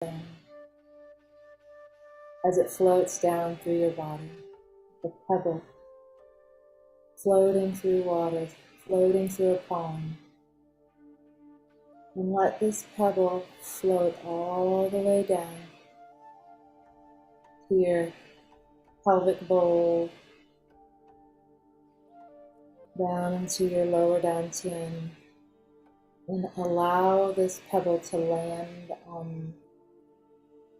diaphragm as it floats down through your body. The pebble floating through water, floating through a pond. And let this pebble float all the way down to your pelvic bowl, down into your lower dantian, and allow this pebble to land on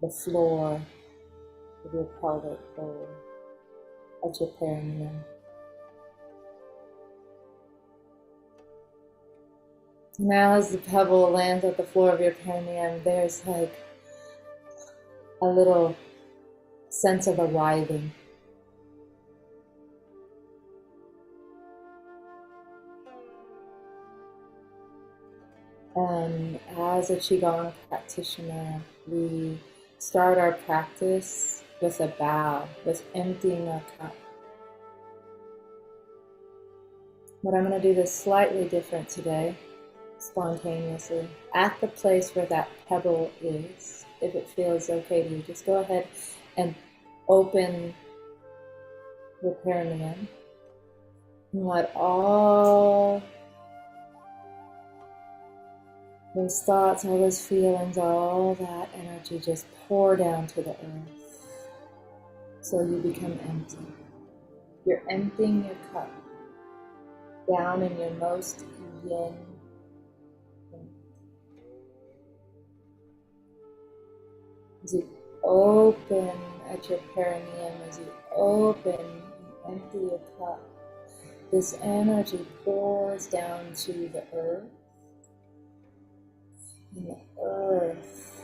the floor of your pelvic bowl at your perineum. Now as the pebble lands at the floor of your perineum, there's like a little sense of arriving. And as a Qigong practitioner, we start our practice with a bow, with emptying our cup. But I'm going to do this slightly different today, spontaneously. At the place where that pebble is, if it feels okay to you, just go ahead and open your perineum and let all those thoughts, all those feelings, all that energy just pour down to the earth. So you become empty. You're emptying your cup down in your most yin. As you open at your perineum, as you open and empty your cup, this energy pours down to the earth. And the earth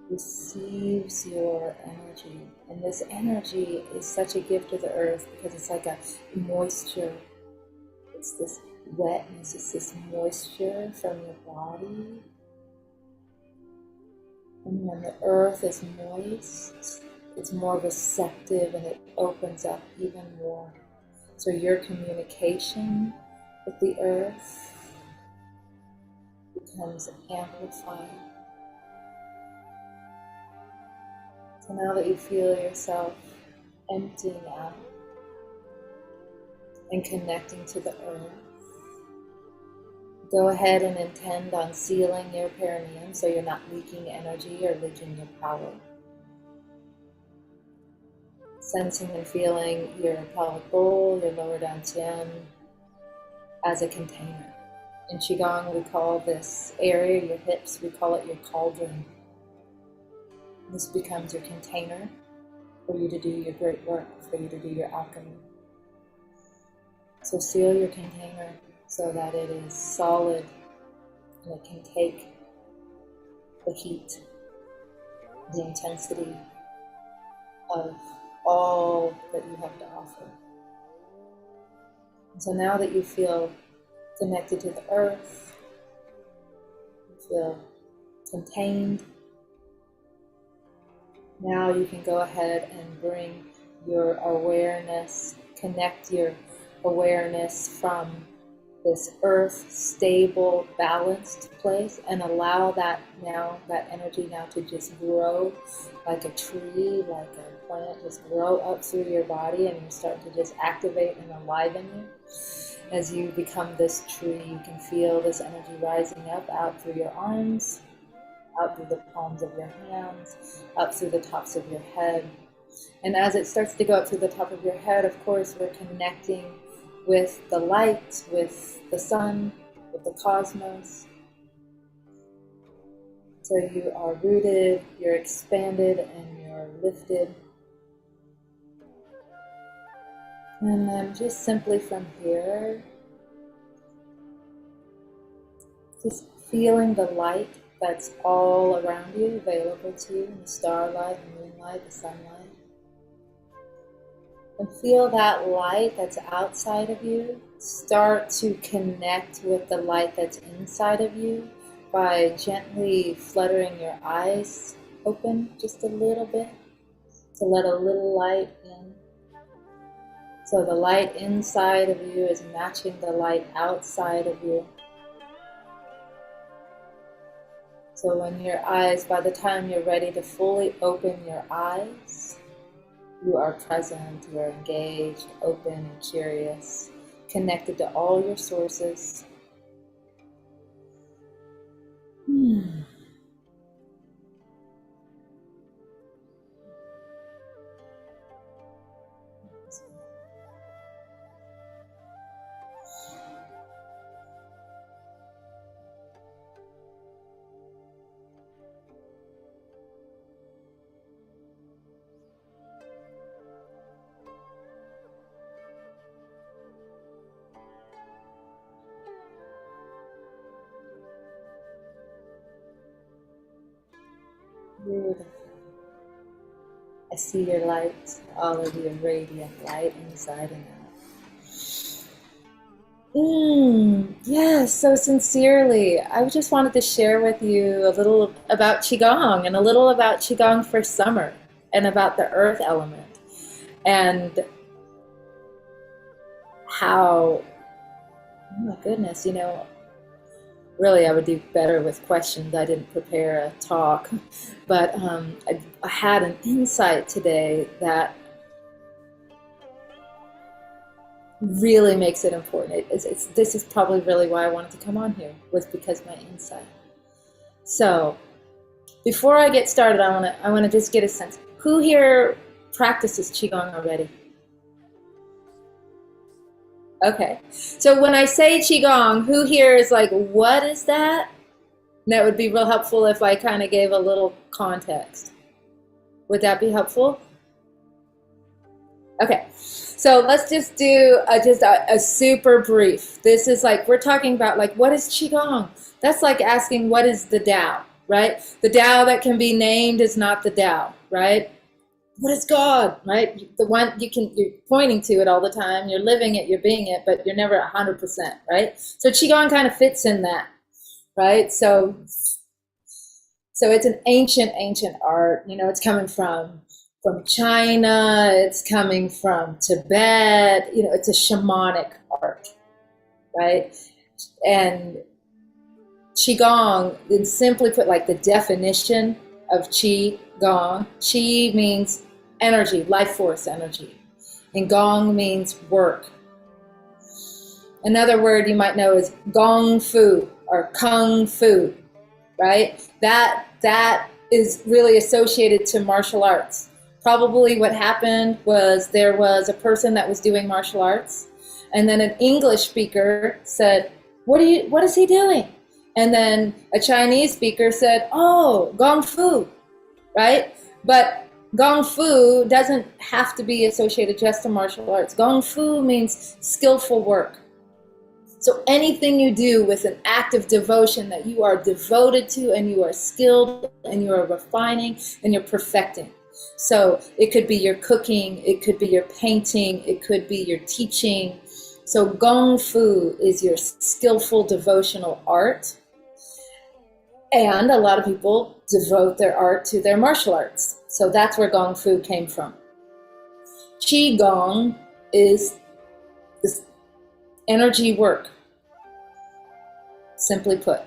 receives your energy. And this energy is such a gift to the earth because it's like a moisture. It's this wetness, it's this moisture from your body. And when the earth is moist, it's more receptive and it opens up even more. So your communication with the earth becomes amplified. So now that you feel yourself emptying out and connecting to the earth, go ahead and intend on sealing your perineum so you're not leaking energy or leaking your power. Sensing and feeling your pelvic bowl, your lower dantian as a container. In Qigong, we call this area, your hips, we call it your cauldron. This becomes your container for you to do your great work, for you to do your alchemy. So seal your container so that it is solid and it can take the heat, the intensity of all that you have to offer. And so now that you feel connected to the earth, you feel contained, now you can go ahead and bring your awareness, connect your awareness from this earth stable, balanced place and allow that energy now to just grow like a tree, like a plant, just grow up through your body, and you start to just activate and enliven you. As you become this tree, you can feel this energy rising up out through your arms, out through the palms of your hands, up through the tops of your head. And as it starts to go up through the top of your head, of course, we're connecting with the light, with the sun, with the cosmos. So you are rooted, you're expanded, and you're lifted. And then just simply from here, just feeling the light that's all around you, available to you, the starlight, the moonlight, the sunlight. And feel that light that's outside of you start to connect with the light that's inside of you by gently fluttering your eyes open just a little bit to let a little light in. So the light inside of you is matching the light outside of you. So when your eyes, by the time you're ready to fully open your eyes, you are present, you are engaged, open and curious, connected to all your sources. Beautiful. I see your light, all of your radiant light inside and out. Yes, so sincerely. I just wanted to share with you a little about Qigong and a little about Qigong for summer and about the earth element and how, oh my goodness, really I would do better with questions. I didn't prepare a talk, but I had an insight today that really makes it important. This is probably really why I wanted to come on here, was because my insight. So before I get started, I wanna just get a sense. Who here practices Qigong already? Okay. So when I say Qigong, who here is like, what is that? And that would be real helpful if I kind of gave a little context. Would that be helpful? Okay. So let's just do a super brief. This is like, we're talking about like, what is Qigong? That's like asking, what is the Tao, right? The Tao that can be named is not the Tao, right? What is God, right? The one you're pointing to it all the time, you're living it, you're being it, but you're never 100%, right? So Qigong kind of fits in that, right? So it's an ancient art. It's coming from China, it's coming from Tibet. It's a shamanic art, right? And Qigong, and simply put, like the definition of Qi Gong. Qi means energy, life force energy, and Gong means work. Another word you might know is Gong Fu or Kung Fu, right? That is really associated to martial arts. Probably what happened was there was a person that was doing martial arts, and then an English speaker said, what is he doing? And then a Chinese speaker said, oh, Gong Fu, right? But Gong Fu doesn't have to be associated just to martial arts. Gong Fu means skillful work. So anything you do with an act of devotion that you are devoted to and you are skilled and you are refining and you're perfecting. So it could be your cooking, it could be your painting, it could be your teaching. So Gong Fu is your skillful devotional art. And a lot of people devote their art to their martial arts. So that's where Gong Fu came from. Qi Gong is this energy work, simply put.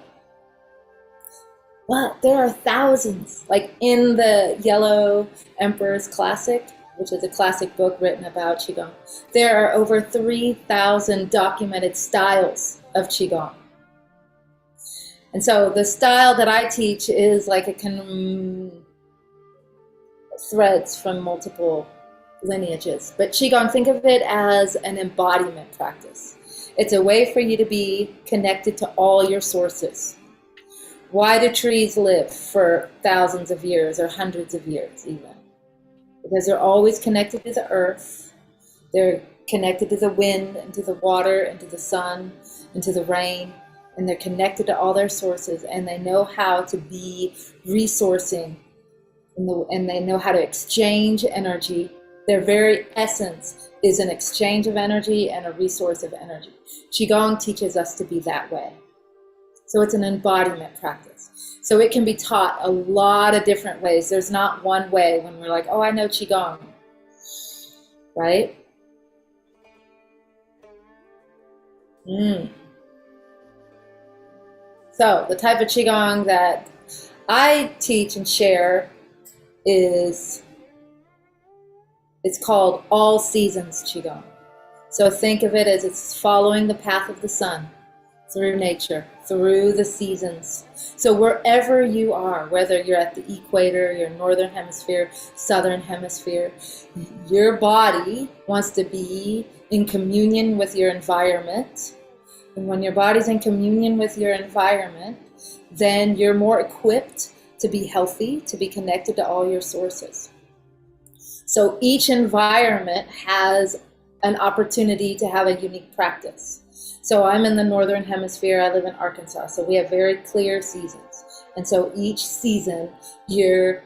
But there are thousands, like in the Yellow Emperor's Classic, which is a classic book written about Qigong, there are over 3,000 documented styles of Qigong. And so the style that I teach is like threads from multiple lineages. But Qigong, think of it as an embodiment practice. It's a way for you to be connected to all your sources. Why do trees live for thousands of years or hundreds of years even? Because they're always connected to the earth. They're connected to the wind and to the water and to the sun and to the rain. And they're connected to all their sources, and they know how to be resourcing, and they know how to exchange energy. Their very essence is an exchange of energy and a resource of energy. Qigong teaches us to be that way. So it's an embodiment practice. So it can be taught a lot of different ways. There's not one way when we're like, oh, I know Qigong, right? So the type of Qigong that I teach and share is, it's called all seasons Qigong. So think of it as it's following the path of the sun through nature, through the seasons. So wherever you are, whether you're at the equator, your northern hemisphere, southern hemisphere, your body wants to be in communion with your environment. And when your body's in communion with your environment, then you're more equipped to be healthy, to be connected to all your sources. So each environment has an opportunity to have a unique practice. So I'm in the northern hemisphere, I live in Arkansas, so we have very clear seasons. And so each season, your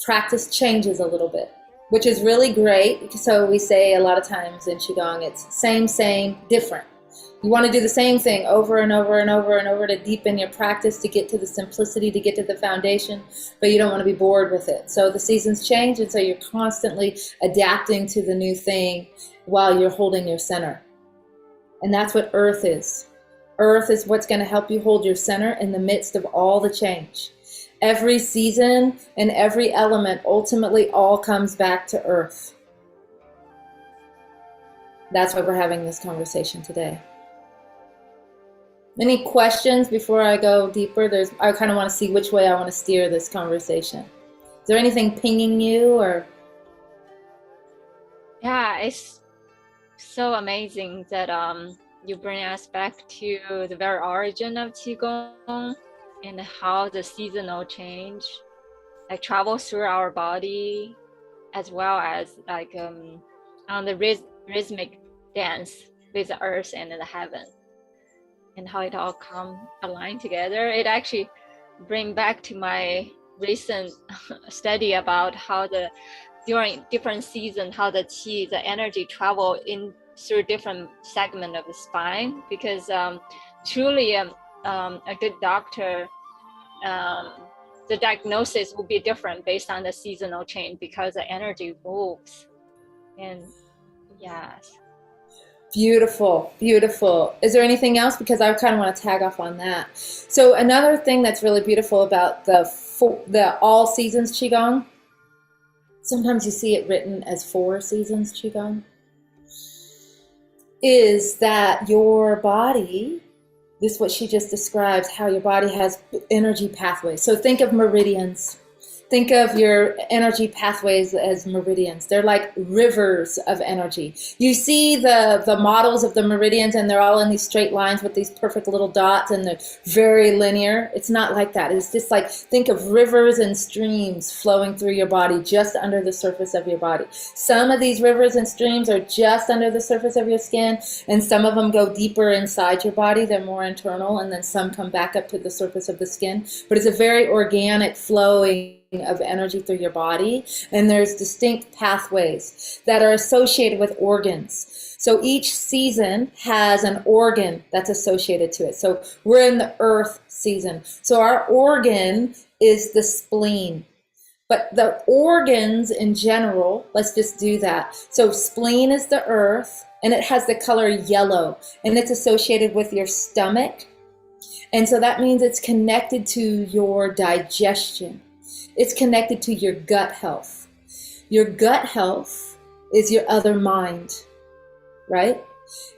practice changes a little bit, which is really great. So we say a lot of times in Qigong, it's same, different. You want to do the same thing over and over and over and over to deepen your practice, to get to the simplicity, to get to the foundation, but you don't want to be bored with it. So the seasons change, and so you're constantly adapting to the new thing while you're holding your center. And that's what earth is. Earth is what's going to help you hold your center in the midst of all the change. Every season and every element ultimately all comes back to earth. That's why we're having this conversation today. Any questions before I go deeper? I kind of want to see which way I want to steer this conversation. Is there anything pinging you or? Yeah, it's so amazing that you bring us back to the very origin of Qigong and how the seasonal change like travels through our body, as well as like on the rhythmic dance with the earth and the heaven, and how it all come aligned together. It actually bring back to my recent study about how during different seasons, how the qi, the energy travel in through different segment of the spine, because truly a good doctor, the diagnosis will be different based on the seasonal change, because the energy moves. And yes. Beautiful, beautiful. Is there anything else? Because I kind of want to tag off on that. So another thing that's really beautiful about the all seasons Qigong, sometimes you see it written as 4 seasons Qigong, is that your body, this is what she just describes, how your body has energy pathways. So think of meridians. Think of your energy pathways as meridians. They're like rivers of energy. You see the models of the meridians, and they're all in these straight lines with these perfect little dots, and they're very linear. It's not like that. It's just like, think of rivers and streams flowing through your body just under the surface of your body. Some of these rivers and streams are just under the surface of your skin, and some of them go deeper inside your body. They're more internal, and then some come back up to the surface of the skin. But it's a very organic flowing of energy through your body, and there's distinct pathways that are associated with organs. So each season has an organ that's associated to it. So we're in the earth season. So our organ is the spleen. But the organs in general, let's just do that. So spleen is the earth, and it has the color yellow, and it's associated with your stomach. And so that means it's connected to your digestion. It's connected to your gut health. Your gut health is your other mind, right?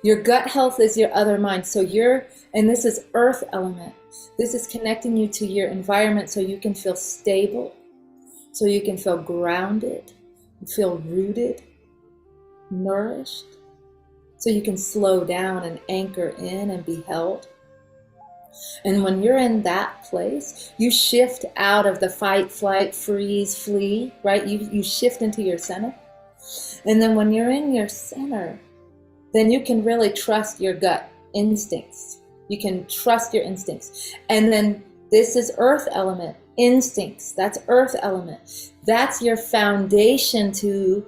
Your gut health is your other mind. So and this is earth element. This is connecting you to your environment so you can feel stable, so you can feel grounded, feel rooted, nourished, so you can slow down and anchor in and be held. And when you're in that place, you shift out of the fight, flight, freeze, flee, right? You shift into your center. And then when you're in your center, then you can really trust your gut instincts. You can trust your instincts. And then this is earth element, instincts. That's earth element. That's your foundation to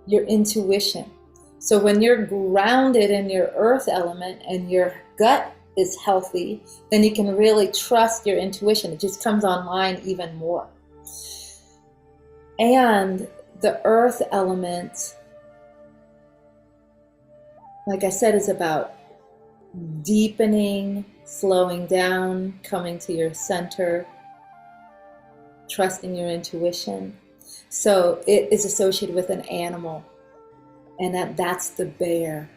your intuition. So when you're grounded in your earth element and your gut is healthy, then you can really trust your intuition. It just comes online even more. And the earth element, like I said, is about deepening, slowing down, coming to your center. trusting your intuition. So it is associated with an animal, and that's the bear.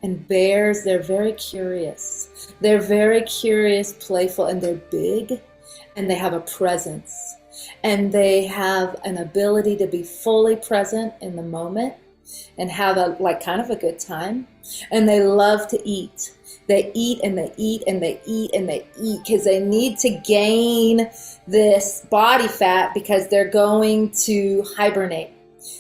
And bears, they're very curious. They're very curious, playful, and they're big, and they have a presence. And they have an ability to be fully present in the moment and have a kind of a good time. And they love to eat. They eat and they eat and they eat and they eat because they need to gain this body fat because they're going to hibernate.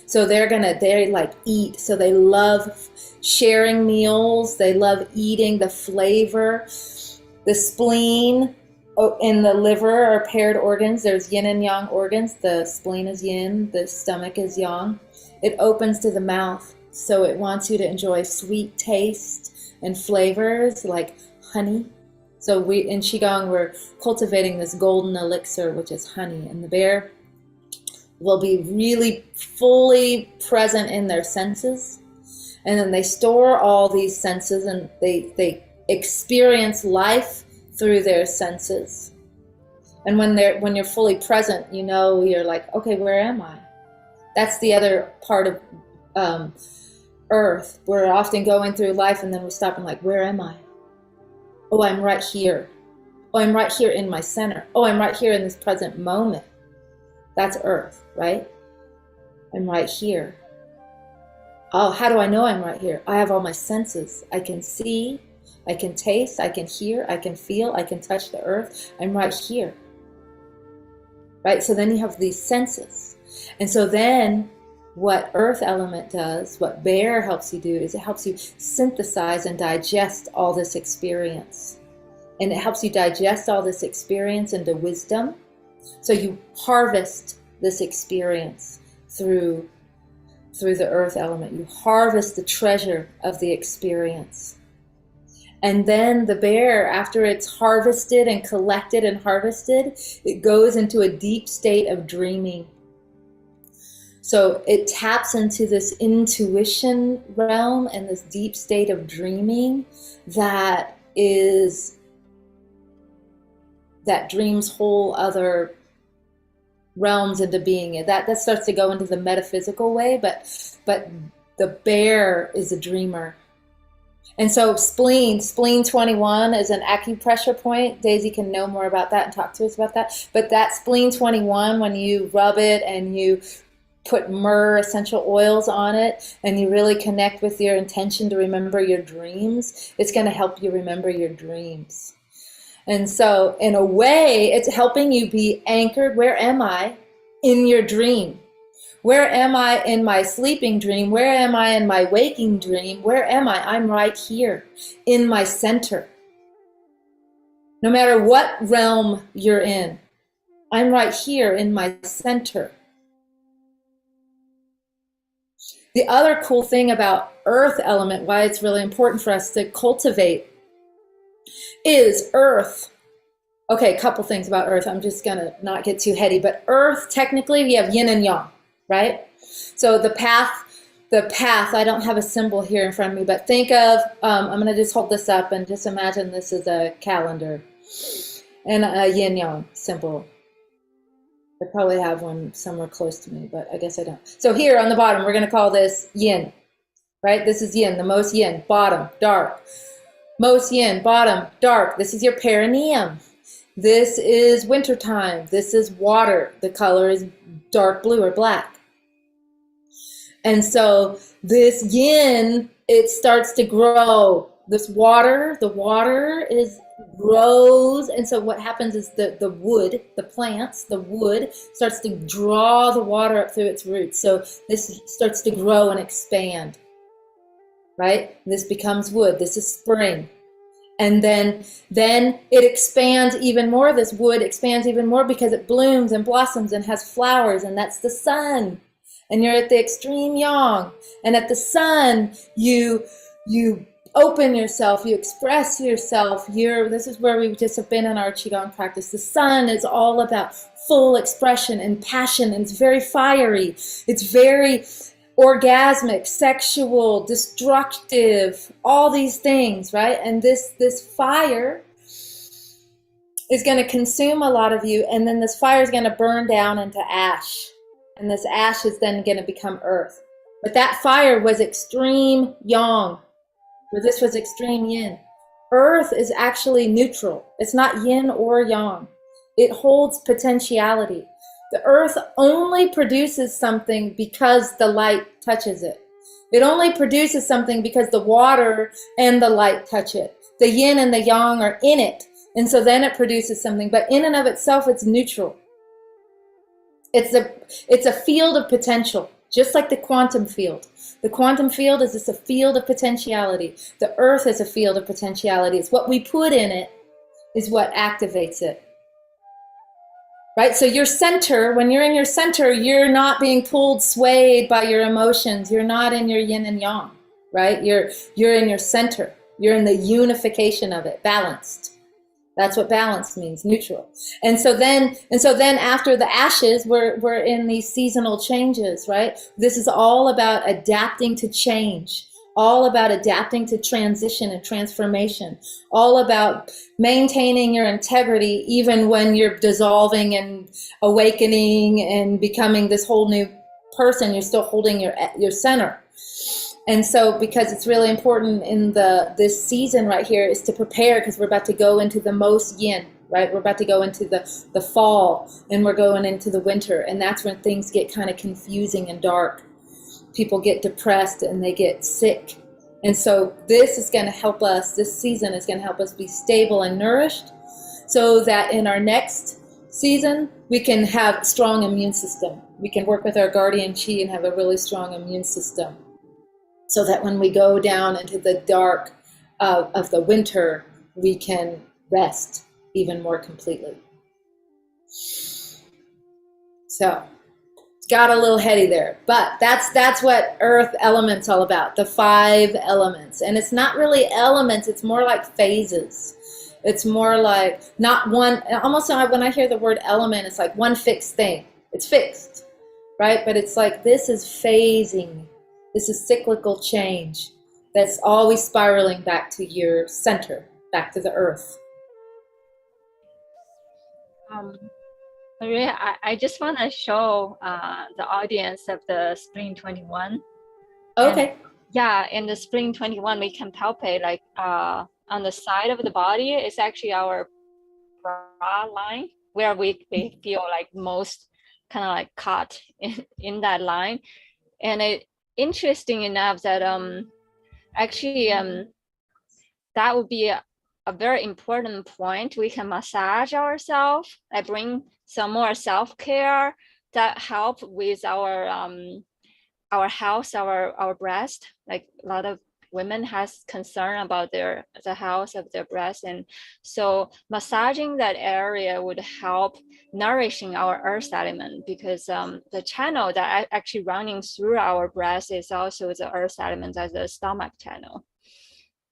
So they like eat. So they love sharing meals. They love eating. The flavor, the spleen and the liver are paired organs. There's yin and yang organs. The spleen is yin, the stomach is yang. It opens to the mouth. So it wants you to enjoy sweet taste and flavors like honey. So in Qigong, we're cultivating this golden elixir, which is honey. And the bear will be really fully present in their senses. And then they store all these senses and they experience life through their senses. And when you're fully present, you're like, okay, where am I? That's the other part of Earth. We're often going through life and then we stop and like, where am I? Oh, I'm right here. Oh, I'm right here in my center. Oh, I'm right here in this present moment. That's Earth, right? I'm right here. Oh, how do I know I'm right here? I have all my senses. I can see, I can taste, I can hear, I can feel, I can touch the earth. I'm right here. Right? So then you have these senses. And so then what earth element does, what bear helps you do, is it helps you synthesize and digest all this experience. And it helps you digest all this experience into wisdom. So you harvest this experience through the earth element. You harvest the treasure of the experience. And then the bear, after it's harvested and collected and harvested, it goes into a deep state of dreaming. So it taps into this intuition realm and this deep state of dreaming that dreams whole other realms into being. That starts to go into the metaphysical way, but the bear is a dreamer. And so spleen 21 is an acupressure point. Daisy can know more about that and talk to us about that. But that spleen 21, when you rub it and you put myrrh essential oils on it and you really connect with your intention to remember your dreams, it's going to help you remember your dreams. And so in a way, it's helping you be anchored. Where am I in your dream? Where am I in my sleeping dream? Where am I in my waking dream? Where am I? I'm right here in my center. No matter what realm you're in, I'm right here in my center. The other cool thing about earth element, why it's really important for us to cultivate, is earth. Okay, a couple things about earth. I'm just going to not get too heady, but earth, technically, we have yin and yang, right? So the path, I don't have a symbol here in front of me, but think of, I'm going to just hold this up and just imagine this is a calendar and a yin yang symbol. I probably have one somewhere close to me, but I guess I don't. So here on the bottom, we're going to call this yin, right? This is yin, the most yin, bottom, dark. Most yin, bottom, dark. This is your perineum. This is wintertime. This is water. The color is dark blue or black. And so this yin, it starts to grow. This water, the water grows. And so what happens is the wood, the plants, the wood starts to draw the water up through its roots. So this starts to grow and expand, right? This becomes wood. This is spring. And then it expands even more. This wood expands even more because it blooms and blossoms and has flowers, and that's the sun. And you're at the extreme yang. And at the sun, you open yourself, you express yourself. This is where we just have been in our Qigong practice. The sun is all about full expression and passion, and it's very fiery. It's very orgasmic, sexual, destructive, all these things, right? And this fire is going to consume a lot of you, and then this fire is going to burn down into ash, and this ash is then going to become earth. But that fire was extreme yang, where this was extreme yin. Earth is actually neutral. It's not yin or yang. It holds potentiality. The earth only produces something because the light touches it. It only produces something because the water and the light touch it. The yin and the yang are in it. And so then it produces something. But in and of itself, it's neutral. It's a field of potential, just like the quantum field. The quantum field is just a field of potentiality. The earth is a field of potentiality. It's what we put in it is what activates it. Right? So your center, when you're in your center, you're not being pulled, swayed by your emotions. You're not in your yin and yang, right? You're in your center. You're in the unification of it, balanced. That's what balance means, neutral. And so then after the ashes, we're in these seasonal changes, right? This is all about adapting to change, all about adapting to transition and transformation, all about maintaining your integrity even when you're dissolving and awakening and becoming this whole new person. You're still holding your center. And so, because it's really important in this season right here is to prepare, because we're about to go into the most yin, right? We're about to go into the fall, and we're going into the winter, and that's when things get kind of confusing and dark. People get depressed and they get sick. And so this is going to help us, this season is going to help us be stable and nourished, so that in our next season, we can have a strong immune system. We can work with our guardian Qi and have a really strong immune system, so that when we go down into the dark of the winter, we can rest even more completely. So, got a little heady there, but that's what earth element's all about, the 5 elements. And it's not really elements, it's more like phases. It's more like not one, almost when I hear the word element, it's like one fixed thing. It's fixed, right? But it's like, this is phasing. This is cyclical change that's always spiraling back to your center, back to the earth. Maria, I just want to show the audience of the Spring 21. Okay. And, yeah, in the Spring 21, we can palpate like on the side of the body is actually our bra line, where we feel like most kind of like caught in that line. And it interesting enough that actually that would be a very important point. We can massage ourselves, like bring some more self-care that help with our health, our breast. Like a lot of women has concern about the health of their breast, and so massaging that area would help nourishing our earth element, because the channel that actually running through our breast is also the earth element as the stomach channel.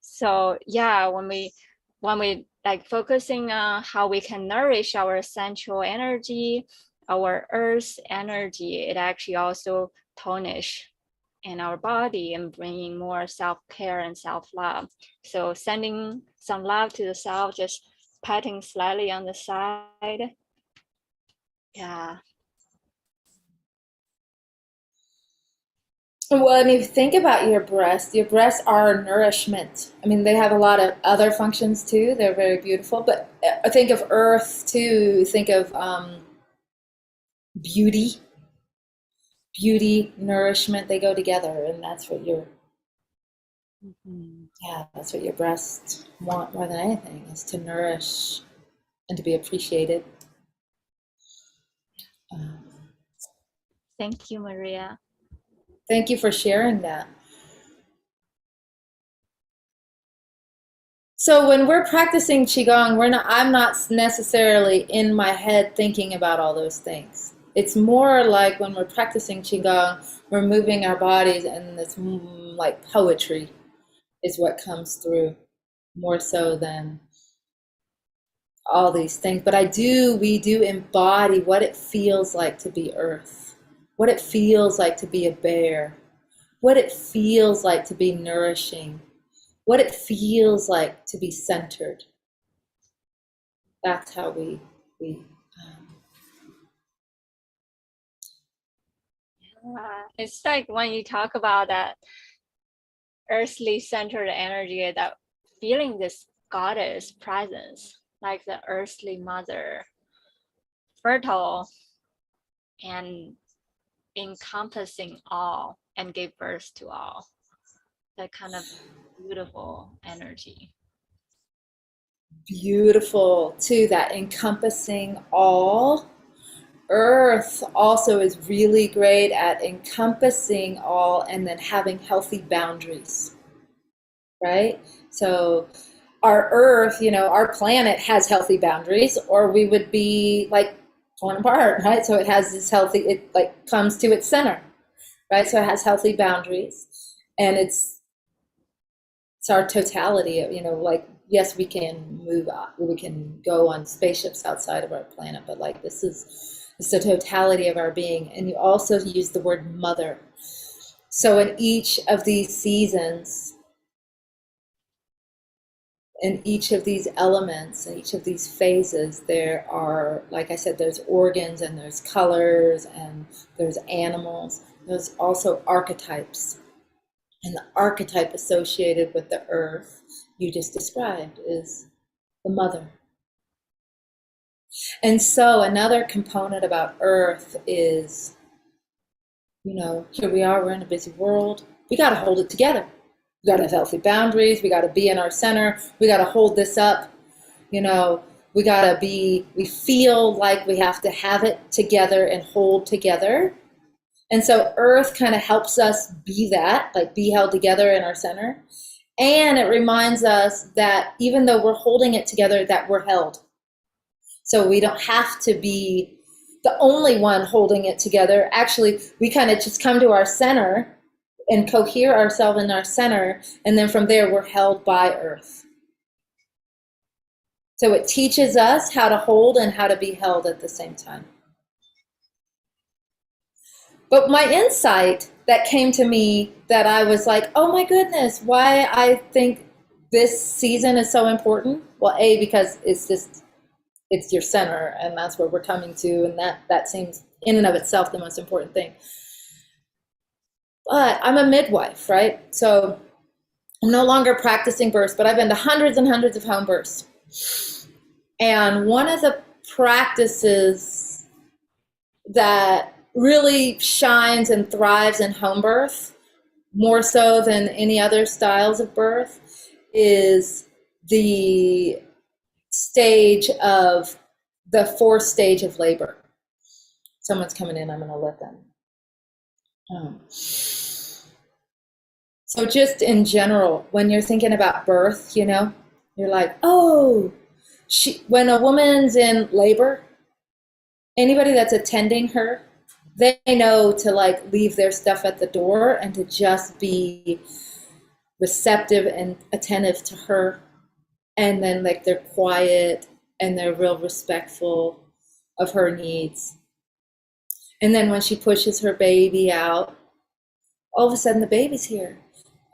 So yeah, when we like focusing on how we can nourish our central energy, our earth energy, it actually also tonish in our body and bringing more self-care and self-love. So sending some love to the self, just patting slightly on the side. Yeah. Well, I mean, think about your breasts are nourishment. I mean, they have a lot of other functions too. They're very beautiful, but think of earth too. Think of beauty, nourishment. They go together, and that's what that's what your breasts want more than anything, is to nourish and to be appreciated. Thank you, Maria. Thank you for sharing that. So when we're practicing Qigong, I'm not necessarily in my head thinking about all those things. It's more like when we're practicing Qigong, we're moving our bodies, and it's like poetry is what comes through more so than all these things. But we do embody what it feels like to be earth, what it feels like to be a bear, what it feels like to be nourishing, what it feels like to be centered. That's how we It's like when you talk about that earthly centered energy, that feeling this goddess presence, like the earthly mother, fertile and encompassing all and gave birth to all. That kind of beautiful energy. beautiful too, that encompassing all. Earth also is really great at encompassing all and then having healthy boundaries, right? So our Earth, our planet has healthy boundaries, or we would be like torn apart, right? So it has this healthy, it like comes to its center, right? So it has healthy boundaries, and it's our totality of, like, yes, we can move up, we can go on spaceships outside of our planet, but like it's the totality of our being. And you also use the word mother. So in each of these seasons, in each of these elements, in each of these phases, there are, like I said, there's organs and there's colors and there's animals. There's also archetypes. And the archetype associated with the earth you just described is the mother. And so another component about earth is, here we are, we're in a busy world. We got to hold it together. We got to have healthy boundaries. We got to be in our center. We got to hold this up. We feel like we have to have it together and hold together. And so earth kind of helps us be that, like be held together in our center. And it reminds us that even though we're holding it together, that we're held. So we don't have to be the only one holding it together. Actually, we kind of just come to our center and cohere ourselves in our center, and then from there we're held by earth. So it teaches us how to hold and how to be held at the same time. But my insight that came to me, that I was like, oh my goodness, why I think this season is so important. Well, because it's your center, and that's where we're coming to, and that seems in and of itself the most important thing. But I'm a midwife, right? So I'm no longer practicing births, but I've been to hundreds and hundreds of home births. And one of the practices that really shines and thrives in home birth, more so than any other styles of birth, is the fourth stage of labor. Someone's coming in, I'm going to let them. So just in general, when you're thinking about birth, you're like, oh, when a woman's in labor, anybody that's attending her, they know to like leave their stuff at the door and to just be receptive and attentive to her. And then like they're quiet and they're real respectful of her needs. And then when she pushes her baby out, all of a sudden the baby's here.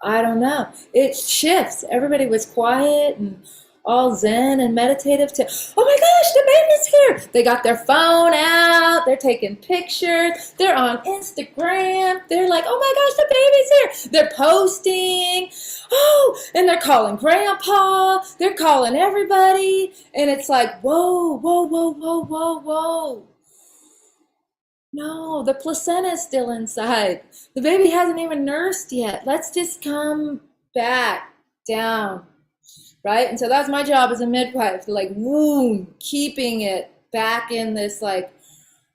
I don't know. It shifts. Everybody was quiet and all zen and meditative to, oh my gosh, the baby's here. They got their phone out. They're taking pictures. They're on Instagram. They're like, oh my gosh, the baby's here. They're posting. Oh, and they're calling grandpa. They're calling everybody. And it's like, whoa, whoa, whoa, whoa, whoa, whoa. No, the placenta is still inside. The baby hasn't even nursed yet. Let's just come back down, right? And so that's my job as a midwife, to like keeping it back in this like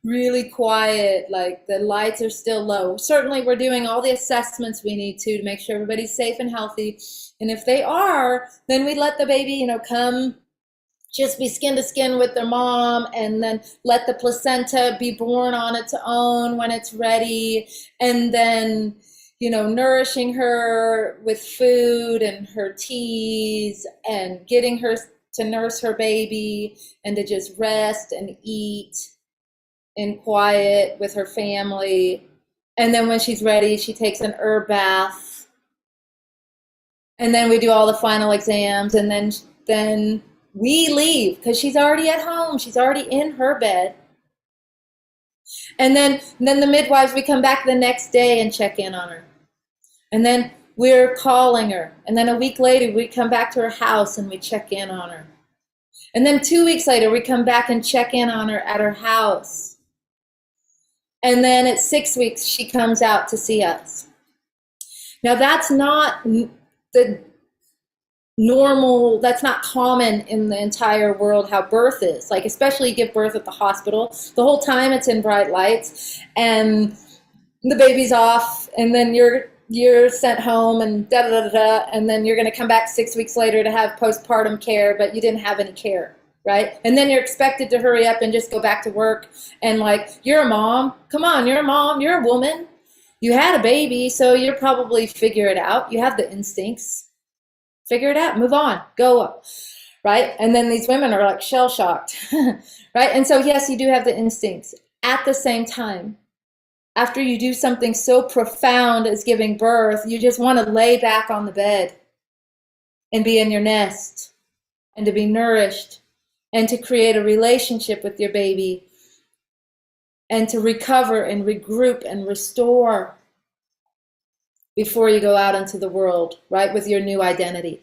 really quiet, like the lights are still low. Certainly we're doing all the assessments we need to make sure everybody's safe and healthy. And if they are, then we let the baby, come just be skin to skin with their mom, and then let the placenta be born on its own when it's ready. And then, nourishing her with food and her teas and getting her to nurse her baby and to just rest and eat in quiet with her family. And then when she's ready, she takes an herb bath. And then we do all the final exams, and then We leave because she's already at home. She's already in her bed. And then the midwives, we come back the next day and check in on her. And then we're calling her. And then a week later, we come back to her house and we check in on her. And then 2 weeks later, we come back and check in on her at her house. And then at 6 weeks, she comes out to see us. Now, that's not the normal, that's not common in the entire world how birth is. Like, especially you give birth at the hospital. The whole time it's in bright lights and the baby's off, and then you're sent home and da da da da, and then you're going to come back 6 weeks later to have postpartum care, but you didn't have any care, right? And then you're expected to hurry up and just go back to work, and like, you're a mom, come on, you're a mom, you're a woman, you had a baby, so you'll probably figure it out. You have the instincts, figure it out, move on, go, right? And then these women are like shell shocked, right? And so yes, you do have the instincts. At the same time, after you do something so profound as giving birth, you just want to lay back on the bed and be in your nest and to be nourished and to create a relationship with your baby and to recover and regroup and restore before you go out into the world, right, with your new identity.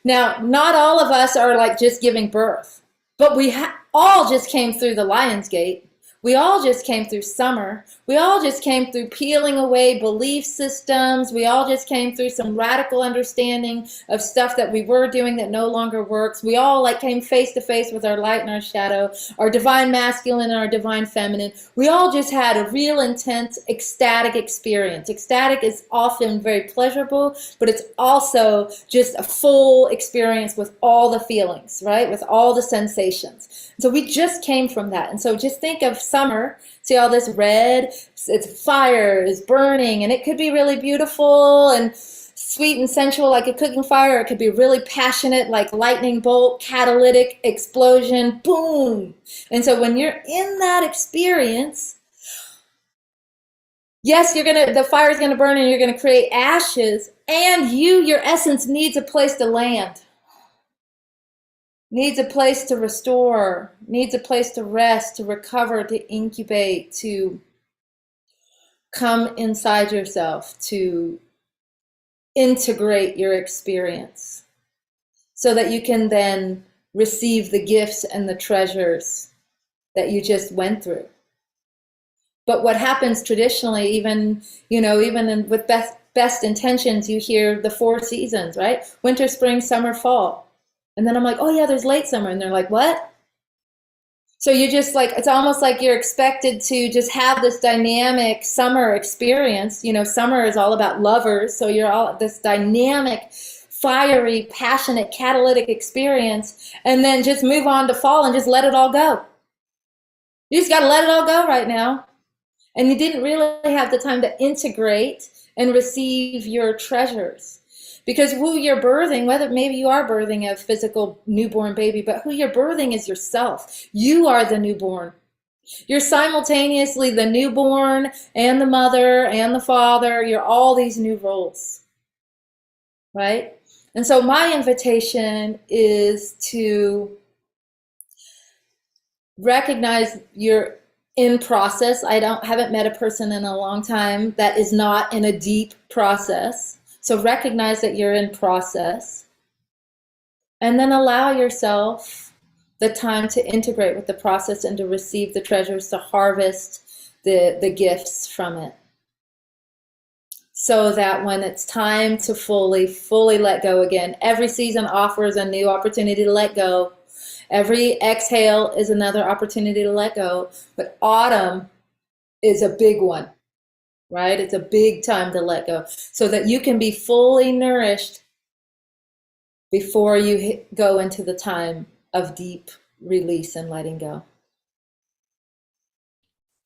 Now, not all of us are like just giving birth, but we all just came through the Lion's Gate. We all just came through summer. We all just came through peeling away belief systems. We all just came through some radical understanding of stuff that we were doing that no longer works. We all like came face to face with our light and our shadow, our divine masculine and our divine feminine. We all just had a real intense ecstatic experience. Ecstatic is often very pleasurable, but it's also just a full experience with all the feelings, right? With all the sensations. So we just came from that. And so just think of summer, see all this red, it's fire is burning, and it could be really beautiful and sweet and sensual like a cooking fire. It could be really passionate like lightning bolt, catalytic explosion, boom. And so when you're in that experience, yes, the fire is gonna burn and you're gonna create ashes, and your essence needs a place to land. Needs a place to restore, needs a place to rest, to recover, to incubate, to come inside yourself, to integrate your experience so that you can then receive the gifts and the treasures that you just went through. But what happens traditionally, even with best intentions, you hear the 4 seasons, right? Winter, spring, summer, fall. And then I'm like, oh yeah, there's late summer. And they're like, what? So you just like, it's almost like you're expected to just have this dynamic summer experience. Summer is all about lovers. So you're all this dynamic, fiery, passionate, catalytic experience, and then just move on to fall and just let it all go. You just got to let it all go right now. And you didn't really have the time to integrate and receive your treasures. Because who you're birthing, whether maybe you are birthing a physical newborn baby, but who you're birthing is yourself. You are the newborn. You're simultaneously the newborn and the mother and the father. You're all these new roles, right? And so my invitation is to recognize you're in process. Haven't met a person in a long time that is not in a deep process. So recognize that you're in process, and then allow yourself the time to integrate with the process and to receive the treasures, to harvest the gifts from it. So that when it's time to fully let go again, every season offers a new opportunity to let go. Every exhale is another opportunity to let go. But autumn is a big one. Right? It's a big time to let go so that you can be fully nourished before you go into the time of deep release and letting go.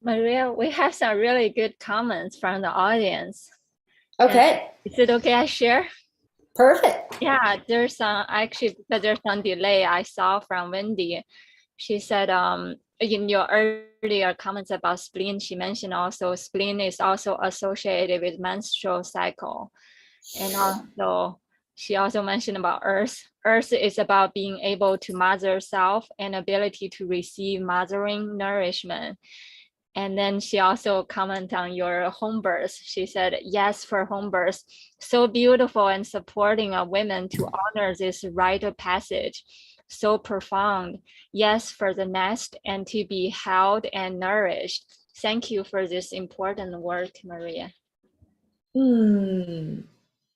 Maria, we have some really good comments from the audience. Okay. Is it okay I share? Perfect. Yeah, there's actually, because there's some delay I saw from Wendy. She said, in your earlier comments about spleen, she mentioned also spleen is also associated with menstrual cycle. And also she also mentioned about earth. Earth is about being able to mother self and ability to receive mothering nourishment. And then she also commented on your home birth. She said, yes, for home birth, so beautiful and supporting of women to honor this rite of passage. So profound. Yes, for the nest and to be held and nourished. Thank you for this important work, Maria.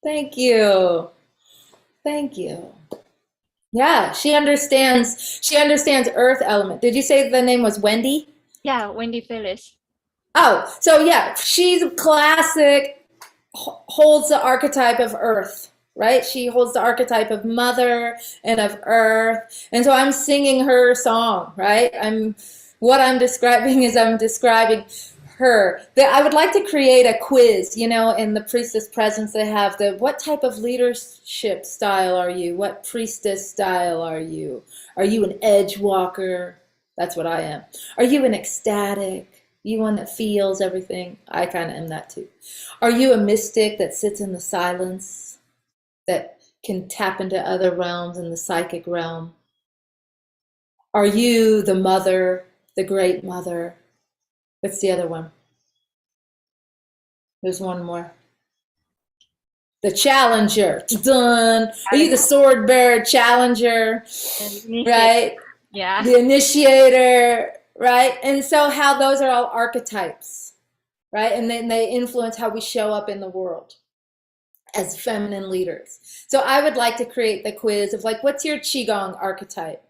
Thank you. Thank you. Yeah, she understands earth element. Did you say the name was Wendy? Yeah, Wendy Phyllis. Oh, so yeah, she's classic, holds the archetype of earth, right? She holds the archetype of mother and of earth. And so I'm singing her song, right? What I'm describing is I'm describing her. I would like to create a quiz, in the priestess presence they have what type of leadership style are you? What priestess style are you? Are you an edge walker? That's what I am. Are you an ecstatic? You one that feels everything? I kind of am that too. Are you a mystic that sits in the silence, that can tap into other realms in the psychic realm? Are you the mother, the great mother? What's the other one? There's one more. The challenger. Dun. Are you the sword bearer challenger? Right? Yeah. The initiator, right? And so how those are all archetypes, right? And then they influence how we show up in the world as feminine leaders. So I would like to create the quiz of what's your Qigong archetype?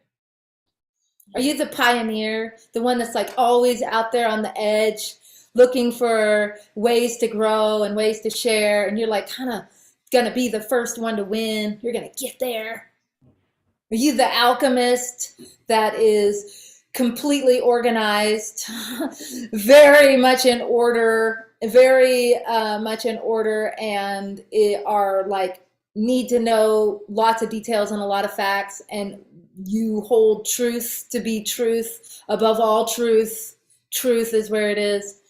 Are you the pioneer, the one that's always out there on the edge, looking for ways to grow and ways to share, and you're kind of gonna be the first one to win? You're gonna get there. Are you the alchemist that is completely organized, very much in order, and are need to know lots of details and a lot of facts, and you hold truth to be truth above all truth? Truth is where it is.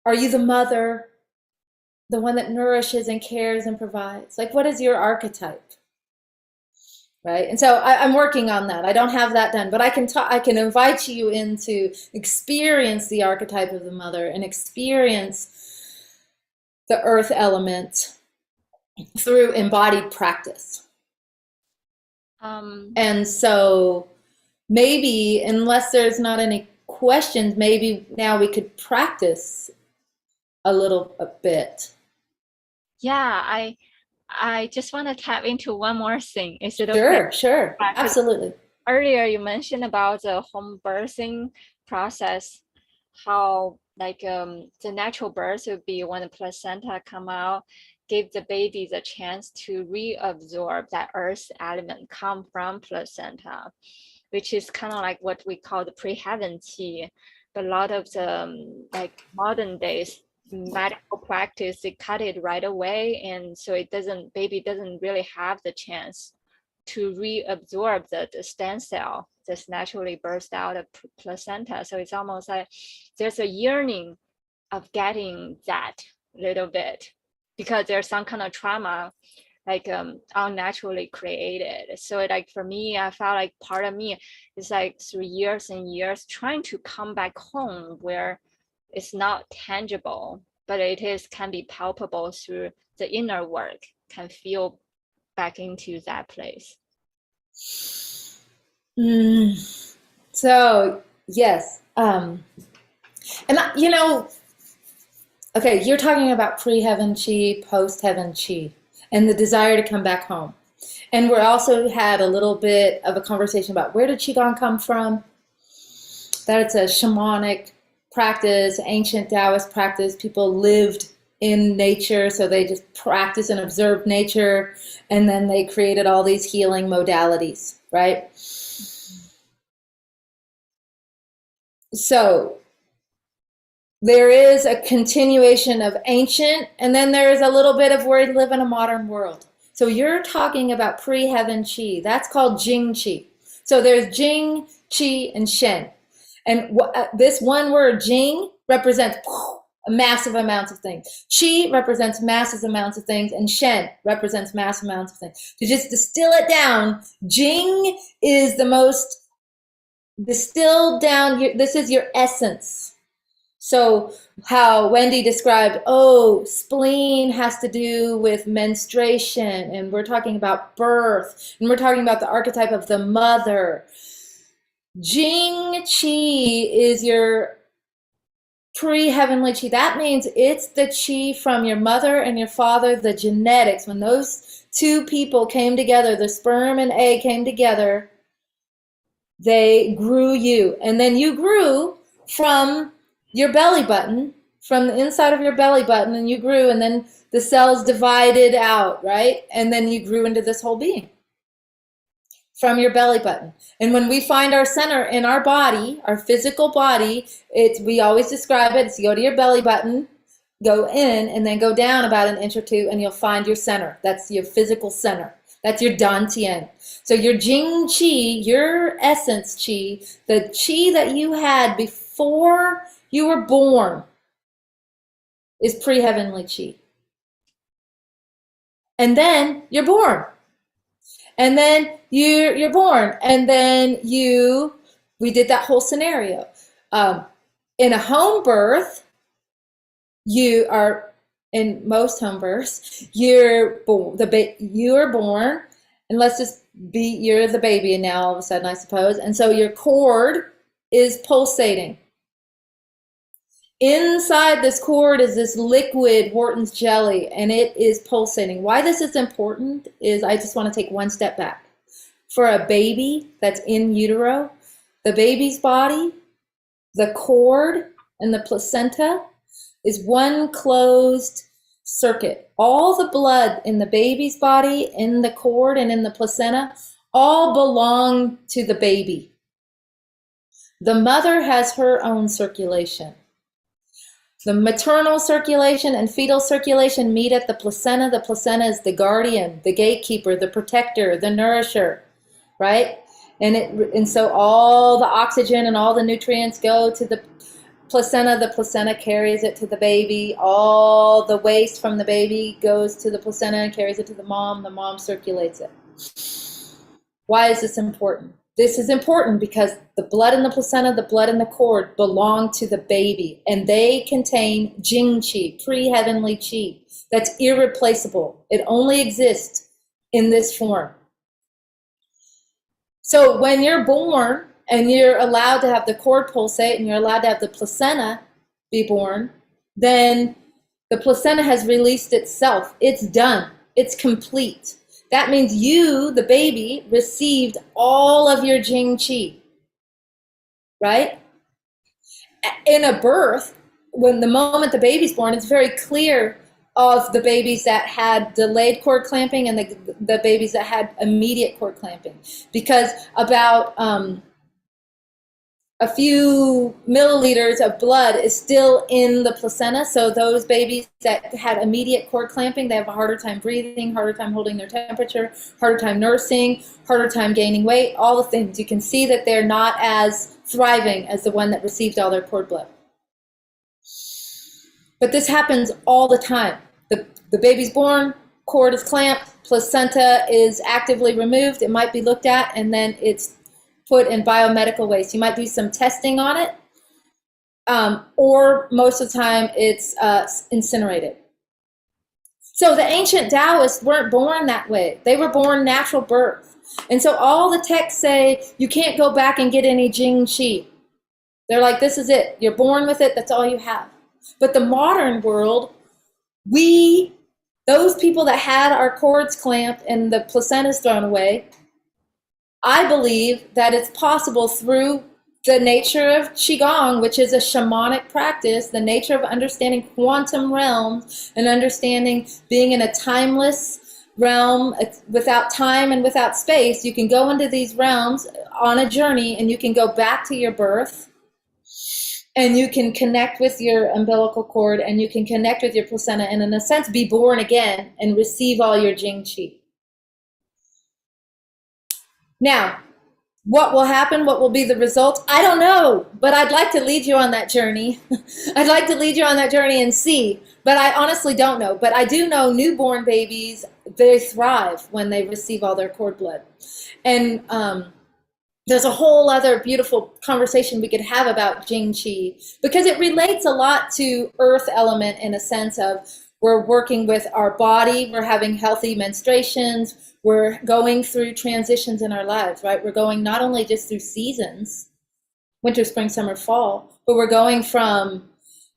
Are you the mother, the one that nourishes and cares and provides? What is your archetype? Right? And so I'm working on that. I don't have that done, but I can invite you in to experience the archetype of the mother and experience the earth element through embodied practice. And so maybe, unless there's not any questions, maybe now we could practice a bit. Yeah, I just want to tap into one more thing. Is it okay? Sure, Absolutely. Earlier you mentioned about the home birthing process, how the natural birth would be when the placenta come out, give the baby the chance to reabsorb that earth element come from placenta, which is kind of like what we call the pre-heaven qi. But a lot of the modern days medical practice, they cut it right away, and so baby doesn't really have the chance to reabsorb the stem cell that's naturally burst out of placenta. So it's almost like there's a yearning of getting that little bit because there's some kind of trauma unnaturally created. So for me, I felt part of me is through years and years trying to come back home where it's not tangible, but can be palpable through the inner work, can feel back into that place. So yes, and okay, you're talking about pre-heaven qi, post-heaven qi, and the desire to come back home. And we're also had a little bit of a conversation about where did Qigong come from? That it's a shamanic practice, ancient Taoist practice. People lived in nature, so they just practiced and observed nature, and then they created all these healing modalities, right? So there is a continuation of ancient, and then there is a little bit of where we live in a modern world. So you're talking about pre-heaven qi. That's called Jing qi. So there's Jing, qi, and Shen. And this one word, Jing, represents massive amounts of things. Qi represents massive amounts of things, and Shen represents massive amounts of things. To just distill it down, Jing is the most distilled down. This is your essence. So how Wendy described, oh, spleen has to do with menstruation, and we're talking about birth, and we're talking about the archetype of the mother. Jing Qi is your pre-heavenly Qi. That means it's the Qi from your mother and your father, the genetics. When those two people came together, the sperm and egg came together, they grew you. And then you grew from your belly button, from the inside of your belly button, and you grew, and then the cells divided out, right? And then you grew into this whole being from your belly button. And when we find our center in our body, our physical body, we always describe it, it's you go to your belly button, go in, and then go down about an inch or two, and you'll find your center. That's your physical center. That's your Dantian. So your Jing Qi, your essence Qi, the Qi that you had before you were born, is pre-heavenly Qi. And then you're born. And then you're born. And then we did that whole scenario. In a home birth, you are, in most home births, you're born, and let's just you're the baby now all of a sudden, I suppose. And so your cord is pulsating. Inside this cord is this liquid Wharton's jelly, and it is pulsating. Why this is important is I just want to take one step back. For a baby that's in utero, the baby's body, the cord, and the placenta is one closed circuit. All the blood in the baby's body, in the cord, and in the placenta all belong to the baby. The mother has her own circulation. The maternal circulation and fetal circulation meet at the placenta. The placenta is the guardian, the gatekeeper, the protector, the nourisher, right? And so all the oxygen and all the nutrients go to the placenta. The placenta carries it to the baby. All the waste from the baby goes to the placenta and carries it to the mom. The mom circulates it. Why is this important? This is important because the blood in the placenta, the blood in the cord belong to the baby, and they contain Jing Qi, pre-heavenly Qi. That's irreplaceable. It only exists in this form. So when you're born and you're allowed to have the cord pulsate and you're allowed to have the placenta be born, then the placenta has released itself. It's done. It's complete. That means you, the baby, received all of your Jing Qi, right? In a birth, when the moment the baby's born, it's very clear of the babies that had delayed cord clamping and the babies that had immediate cord clamping, because about a few milliliters of blood is still in the placenta. So those babies that had immediate cord clamping, they have a harder time breathing, harder time holding their temperature, harder time nursing, harder time gaining weight, all the things. You can see that they're not as thriving as the one that received all their cord blood. But this happens all the time. The baby's born, cord is clamped, placenta is actively removed. It might be looked at, and then it's put in biomedical waste. You might do some testing on it, or most of the time it's incinerated. So the ancient Taoists weren't born that way. They were born natural birth. And so all the texts say you can't go back and get any Jing Qi. They're like, this is it. You're born with it. That's all you have. But the modern world, those people that had our cords clamped and the placentas thrown away, I believe that it's possible through the nature of Qigong, which is a shamanic practice, the nature of understanding quantum realms and understanding being in a timeless realm without time and without space. You can go into these realms on a journey, and you can go back to your birth, and you can connect with your umbilical cord, and you can connect with your placenta, and in a sense be born again and receive all your Jing Qi. Now, What will happen? What will be the result? I don't know, but I'd like to lead you on that journey. I'd like to lead you on that journey and see, but I honestly don't know. But I do know newborn babies, they thrive when they receive all their cord blood. And there's a whole other beautiful conversation we could have about Jing Qi because it relates a lot to earth element in a sense of we're working with our body, we're having healthy menstruations, we're going through transitions in our lives, right? We're going not only just through seasons, winter, spring, summer, fall, but we're going from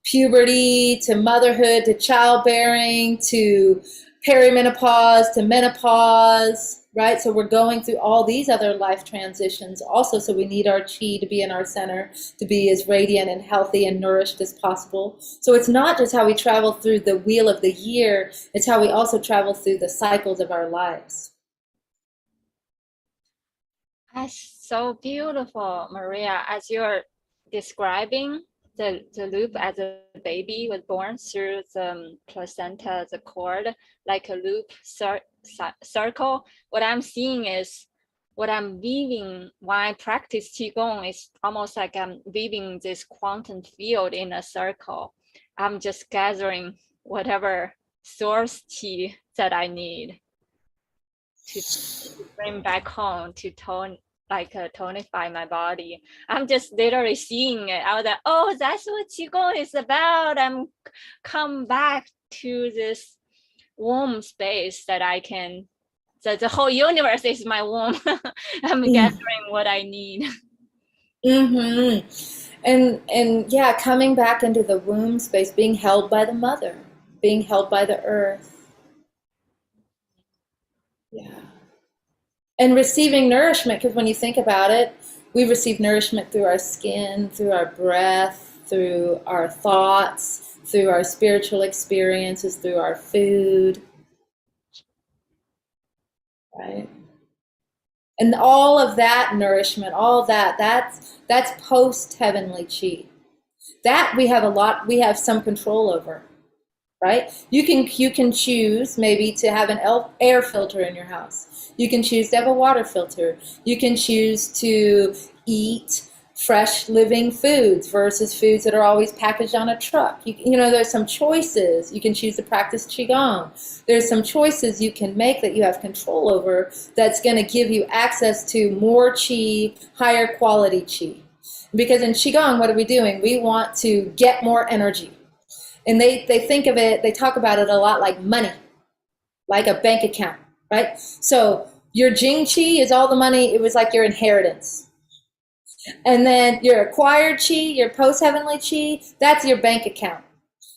puberty to motherhood to childbearing to perimenopause to menopause, right? So we're going through all these other life transitions also. So we need our chi to be in our center, to be as radiant and healthy and nourished as possible. So it's not just how we travel through the wheel of the year, it's how we also travel through the cycles of our lives. That's so beautiful, Maria. As you're describing the loop as a baby was born through the placenta, the cord, like a loop circle. What I'm seeing is what I'm weaving when I practice Qigong is almost like I'm weaving this quantum field in a circle. I'm just gathering whatever source Qi that I need to bring back home to tonify my body. I'm just literally seeing it. I was like, oh, that's what Qigong is about. I'm come back to this womb space that I can, that the whole universe is my womb. I'm gathering what I need. Mm-hmm. And yeah, coming back into the womb space, being held by the mother, being held by the earth. Yeah. And receiving nourishment, because when you think about it, we receive nourishment through our skin, through our breath, through our thoughts, through our spiritual experiences, through our food, right? And all of that nourishment, all that's post heavenly chi. That we have some control over, right? You can choose maybe to have an air filter in your house. You can choose to have a water filter. You can choose to eat fresh living foods versus foods that are always packaged on a truck. There's some choices. You can choose to practice Qigong. There's some choices you can make that you have control over that's going to give you access to more Qi, higher quality Qi. Because in Qigong, what are we doing? We want to get more energy. And they think of it, they talk about it a lot like money, like a bank account, right? So your Jing Qi is all the money, it was like your inheritance. And then your acquired Qi, your post-heavenly Qi, that's your bank account.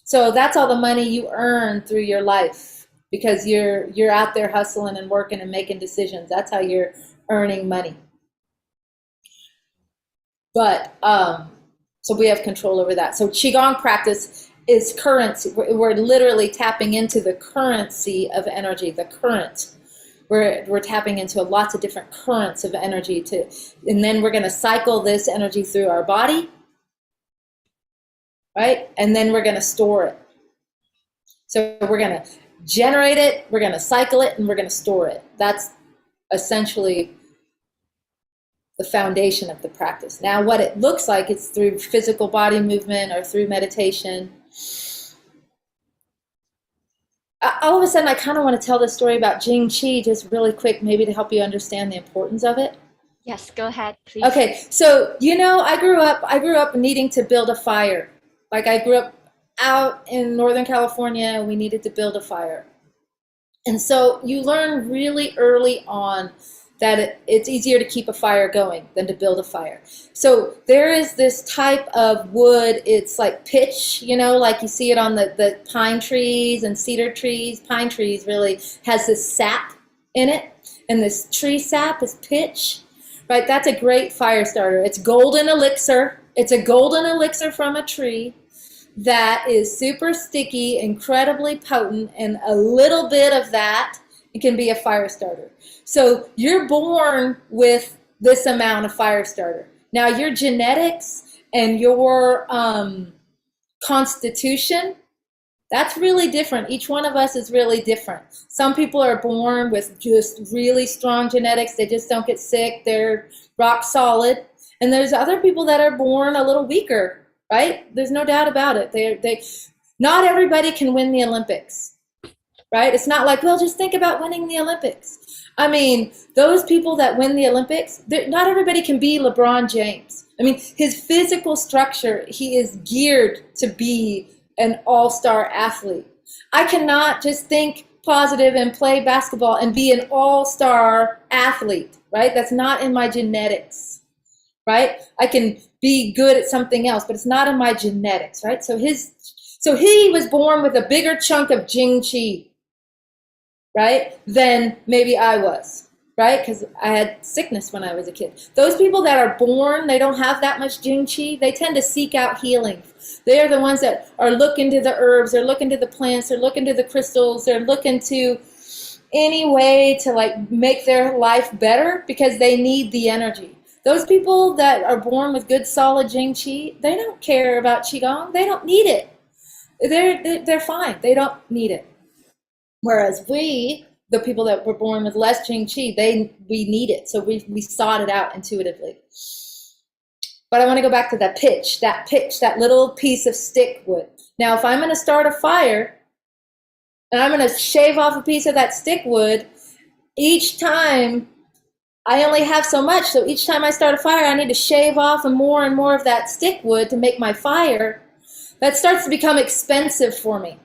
So that's all the money you earn through your life because you're out there hustling and working and making decisions. That's how you're earning money. But so we have control over that. So Qigong practice is currency. We're literally tapping into the currency of energy, the current. We're tapping into lots of different currents of energy and then we're going to cycle this energy through our body, right? And then we're going to store it. So we're going to generate it, we're going to cycle it, and we're going to store it. That's essentially the foundation of the practice. Now, what it looks like, it's through physical body movement or through meditation. All of a sudden, I kind of want to tell this story about Jing Qi just really quick, maybe to help you understand the importance of it. Yes, go ahead, please. Okay, so I grew up needing to build a fire. Like I grew up out in Northern California, we needed to build a fire. And so you learn really early on that it's easier to keep a fire going than to build a fire. So there is this type of wood, it's like pitch, like you see it on the pine trees and cedar trees. Pine trees really has this sap in it, and this tree sap is pitch, right? That's a great fire starter. It's golden elixir. It's a golden elixir from a tree that is super sticky, incredibly potent, and a little bit of that, it can be a fire starter. So you're born with this amount of fire starter. Now your genetics and your constitution, That's really different. Each one of us is really different. Some people are born with just really strong genetics. They just don't get sick. They're rock solid. And there's other people that are born a little weaker, right? There's no doubt about it. Not everybody can win the Olympics, right? It's not like, well, just think about winning the Olympics. I mean, those people that win the Olympics, not everybody can be LeBron James. I mean, his physical structure, he is geared to be an all-star athlete. I cannot just think positive and play basketball and be an all-star athlete, right? That's not in my genetics, right? I can be good at something else, but it's not in my genetics, right? So he was born with a bigger chunk of Jing Qi, right, than maybe I was, right? Because I had sickness when I was a kid. Those people that are born, they don't have that much Jing Qi, they tend to seek out healing. They are the ones that are looking to the herbs, they're looking to the plants, they're looking to the crystals, they're looking to any way to like make their life better because they need the energy. Those people that are born with good solid Jing Qi, they don't care about Qigong, they don't need it. They're fine, they don't need it. Whereas we, the people that were born with less Jing Qi, we need it. So we sought it out intuitively. But I want to go back to that pitch, that little piece of stick wood. Now, if I'm going to start a fire and I'm going to shave off a piece of that stick wood, each time I only have so much. So each time I start a fire, I need to shave off and more of that stick wood to make my fire. That starts to become expensive for me.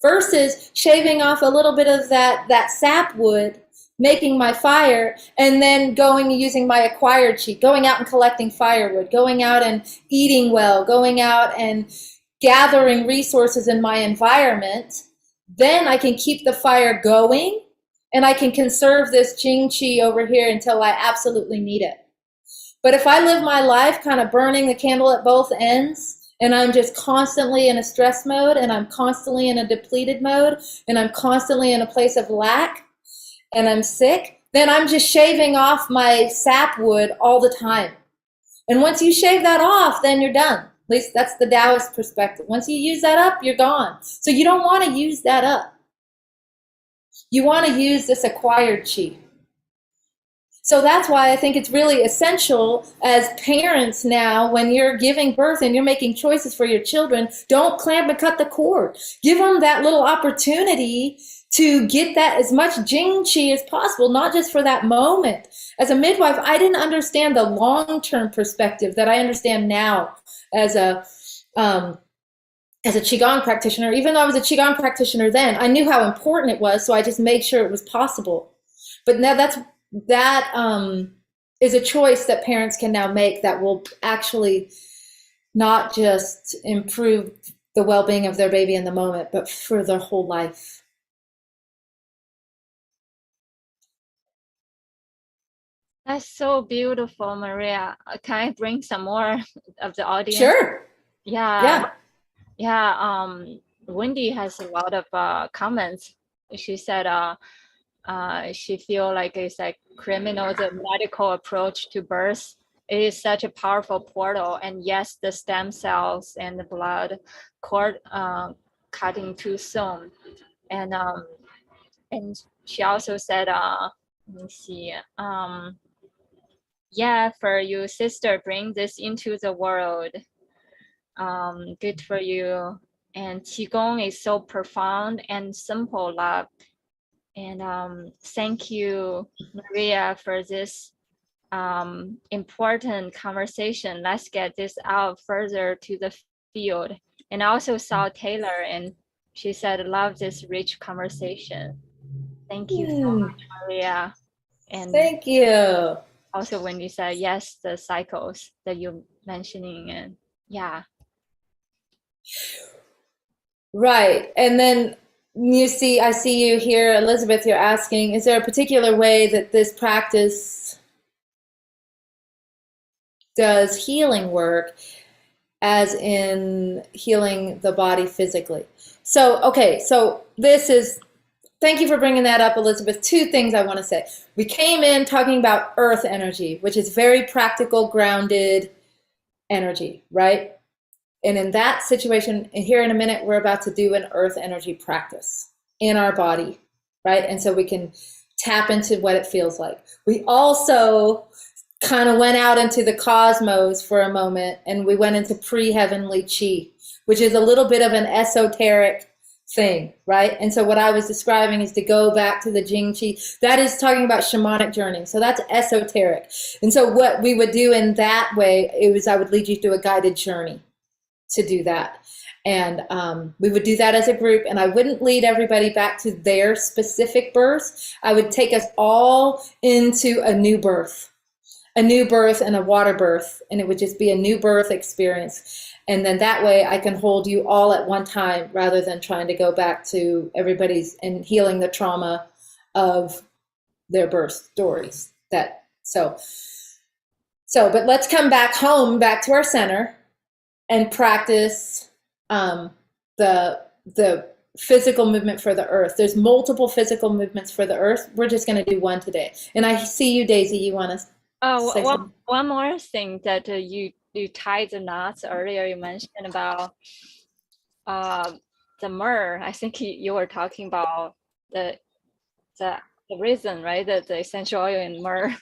Versus shaving off a little bit of that sap wood, making my fire, and then going and using my acquired Qi, going out and collecting firewood, going out and eating well, going out and gathering resources in my environment, then I can keep the fire going and I can conserve this Jing Qi over here until I absolutely need it. But if I live my life kind of burning the candle at both ends, and I'm just constantly in a stress mode, and I'm constantly in a depleted mode, and I'm constantly in a place of lack, and I'm sick, then I'm just shaving off my sap wood all the time. And once you shave that off, then you're done. At least that's the Taoist perspective. Once you use that up, you're gone. So you don't want to use that up. You want to use this acquired Qi. So that's why I think it's really essential as parents now, when you're giving birth and you're making choices for your children, don't clamp and cut the cord. Give them that little opportunity to get that as much Jing Qi as possible, not just for that moment. As a midwife, I didn't understand the long-term perspective that I understand now as a Qigong practitioner. Even though I was a Qigong practitioner then, I knew how important it was, so I just made sure it was possible. But now that is a choice that parents can now make that will actually not just improve the well-being of their baby in the moment, but for their whole life. That's so beautiful, Maria. Can I bring some more of the audience? Sure. Yeah. Wendy has a lot of comments. She said she feel like it's like criminal, the medical approach to birth. It is such a powerful portal, and yes, the stem cells and the blood cord cutting too soon. And she also said, let me see, yeah, for you sister, bring this into the world. Good for you. And Qigong is so profound and simple, love. And thank you, Maria, for this important conversation. Let's get this out further to the field. And I also saw Taylor, and she said, love this rich conversation. Thank you so much, Maria. And thank you. Also when you said, yes, the cycles that you're mentioning, and yeah. Right. And then I see you here, Elizabeth, you're asking, is there a particular way that this practice does healing work, as in healing the body physically? So, okay, so thank you for bringing that up, Elizabeth. Two things I want to say. We came in talking about earth energy, which is very practical, grounded energy, right? And in that situation, and here in a minute, we're about to do an earth energy practice in our body, right? And so we can tap into what it feels like. We also kind of went out into the cosmos for a moment, and we went into pre-heavenly Qi, which is a little bit of an esoteric thing, right? And so what I was describing is to go back to the Jing Qi. That is talking about shamanic journey. So that's esoteric. And so what we would do in that way, it was I would lead you through a guided journey to do that. And we would do that as a group, and I wouldn't lead everybody back to their specific birth. I would take us all into a new birth and a water birth, and it would just be a new birth experience. And then that way I can hold you all at one time rather than trying to go back to everybody's and healing the trauma of their birth stories. But let's come back home, back to our center, and practice the physical movement for the earth. There's multiple physical movements for the earth. We're just going to do one today. And I see you, Daisy. You want to say something? One more thing that you tied the knots earlier. You mentioned about the myrrh. I think you were talking about the reason, right? The essential oil in myrrh,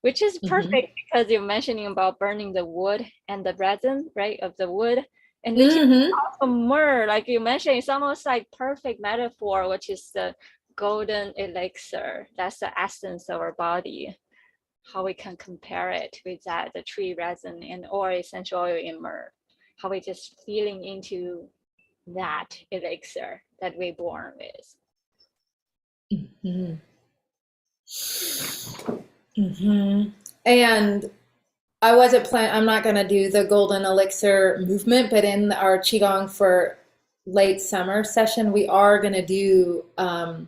which is perfect because you're mentioning about burning the wood and the resin, right, of the wood. And which is also myrrh, like you mentioned, it's almost like perfect metaphor, which is the golden elixir. That's the essence of our body. How we can compare it with that, the tree resin and or essential oil in myrrh. How we just feeling into that elixir that we're born with. And I wasn't planning, I'm not going to do the golden elixir movement, but in our Qigong for late summer session, we are going to do a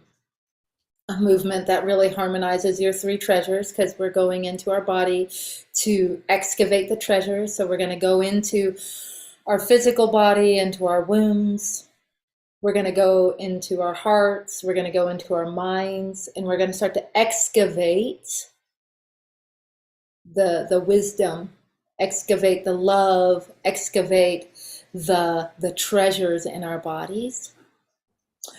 movement that really harmonizes your three treasures, because we're going into our body to excavate the treasures. So we're going to go into our physical body, into our wombs. We're going to go into our hearts. We're going to go into our minds, and we're going to start to excavate the wisdom, excavate the love, excavate the treasures in our bodies.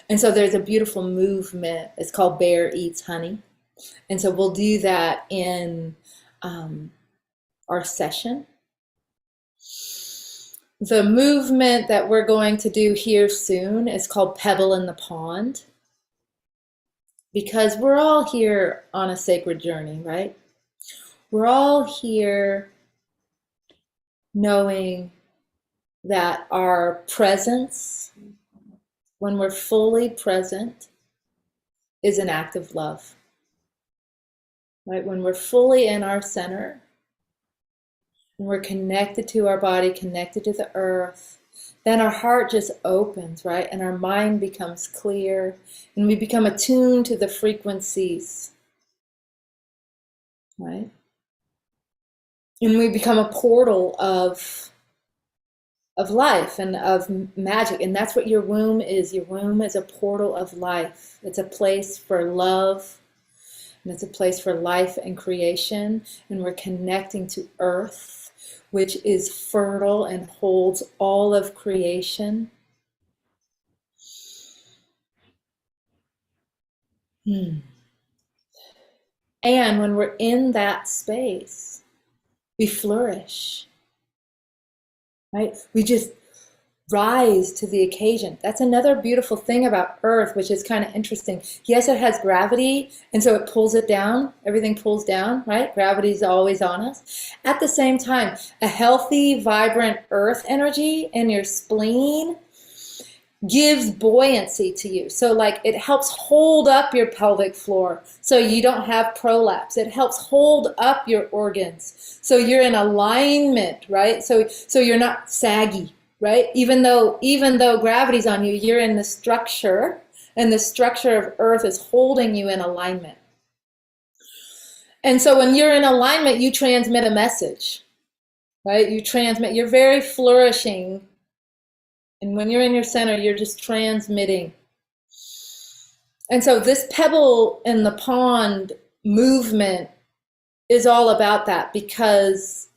And so there's a beautiful movement. It's called Bear Eats Honey. And so we'll do that in our session. The movement that we're going to do here soon is called Pebble in the Pond, because we're all here on a sacred journey, right? We're all here knowing that our presence, when we're fully present, is an act of love, right? When we're fully in our center, and we're connected to our body, connected to the earth, then our heart just opens, right? And our mind becomes clear, and we become attuned to the frequencies, right? And we become a portal of life and of magic. And that's what your womb is. Your womb is a portal of life. It's a place for love, and it's a place for life and creation. And we're connecting to earth, which is fertile and holds all of creation. And when we're in that space, we flourish, right? We just rise to the occasion. That's another beautiful thing about Earth, which is kind of interesting. Yes, it has gravity, and so it pulls it down. Everything pulls down, right? Gravity is always on us. At the same time, a healthy, vibrant Earth energy in your spleen gives buoyancy to you. So like it helps hold up your pelvic floor so you don't have prolapse. It helps hold up your organs so you're in alignment, right? So you're not saggy, right? Even though gravity's on you, you're in the structure, and the structure of Earth is holding you in alignment. And so when you're in alignment, you transmit a message, right? You're very flourishing. And when you're in your center, you're just transmitting. And so this pebble in the pond movement is all about that, because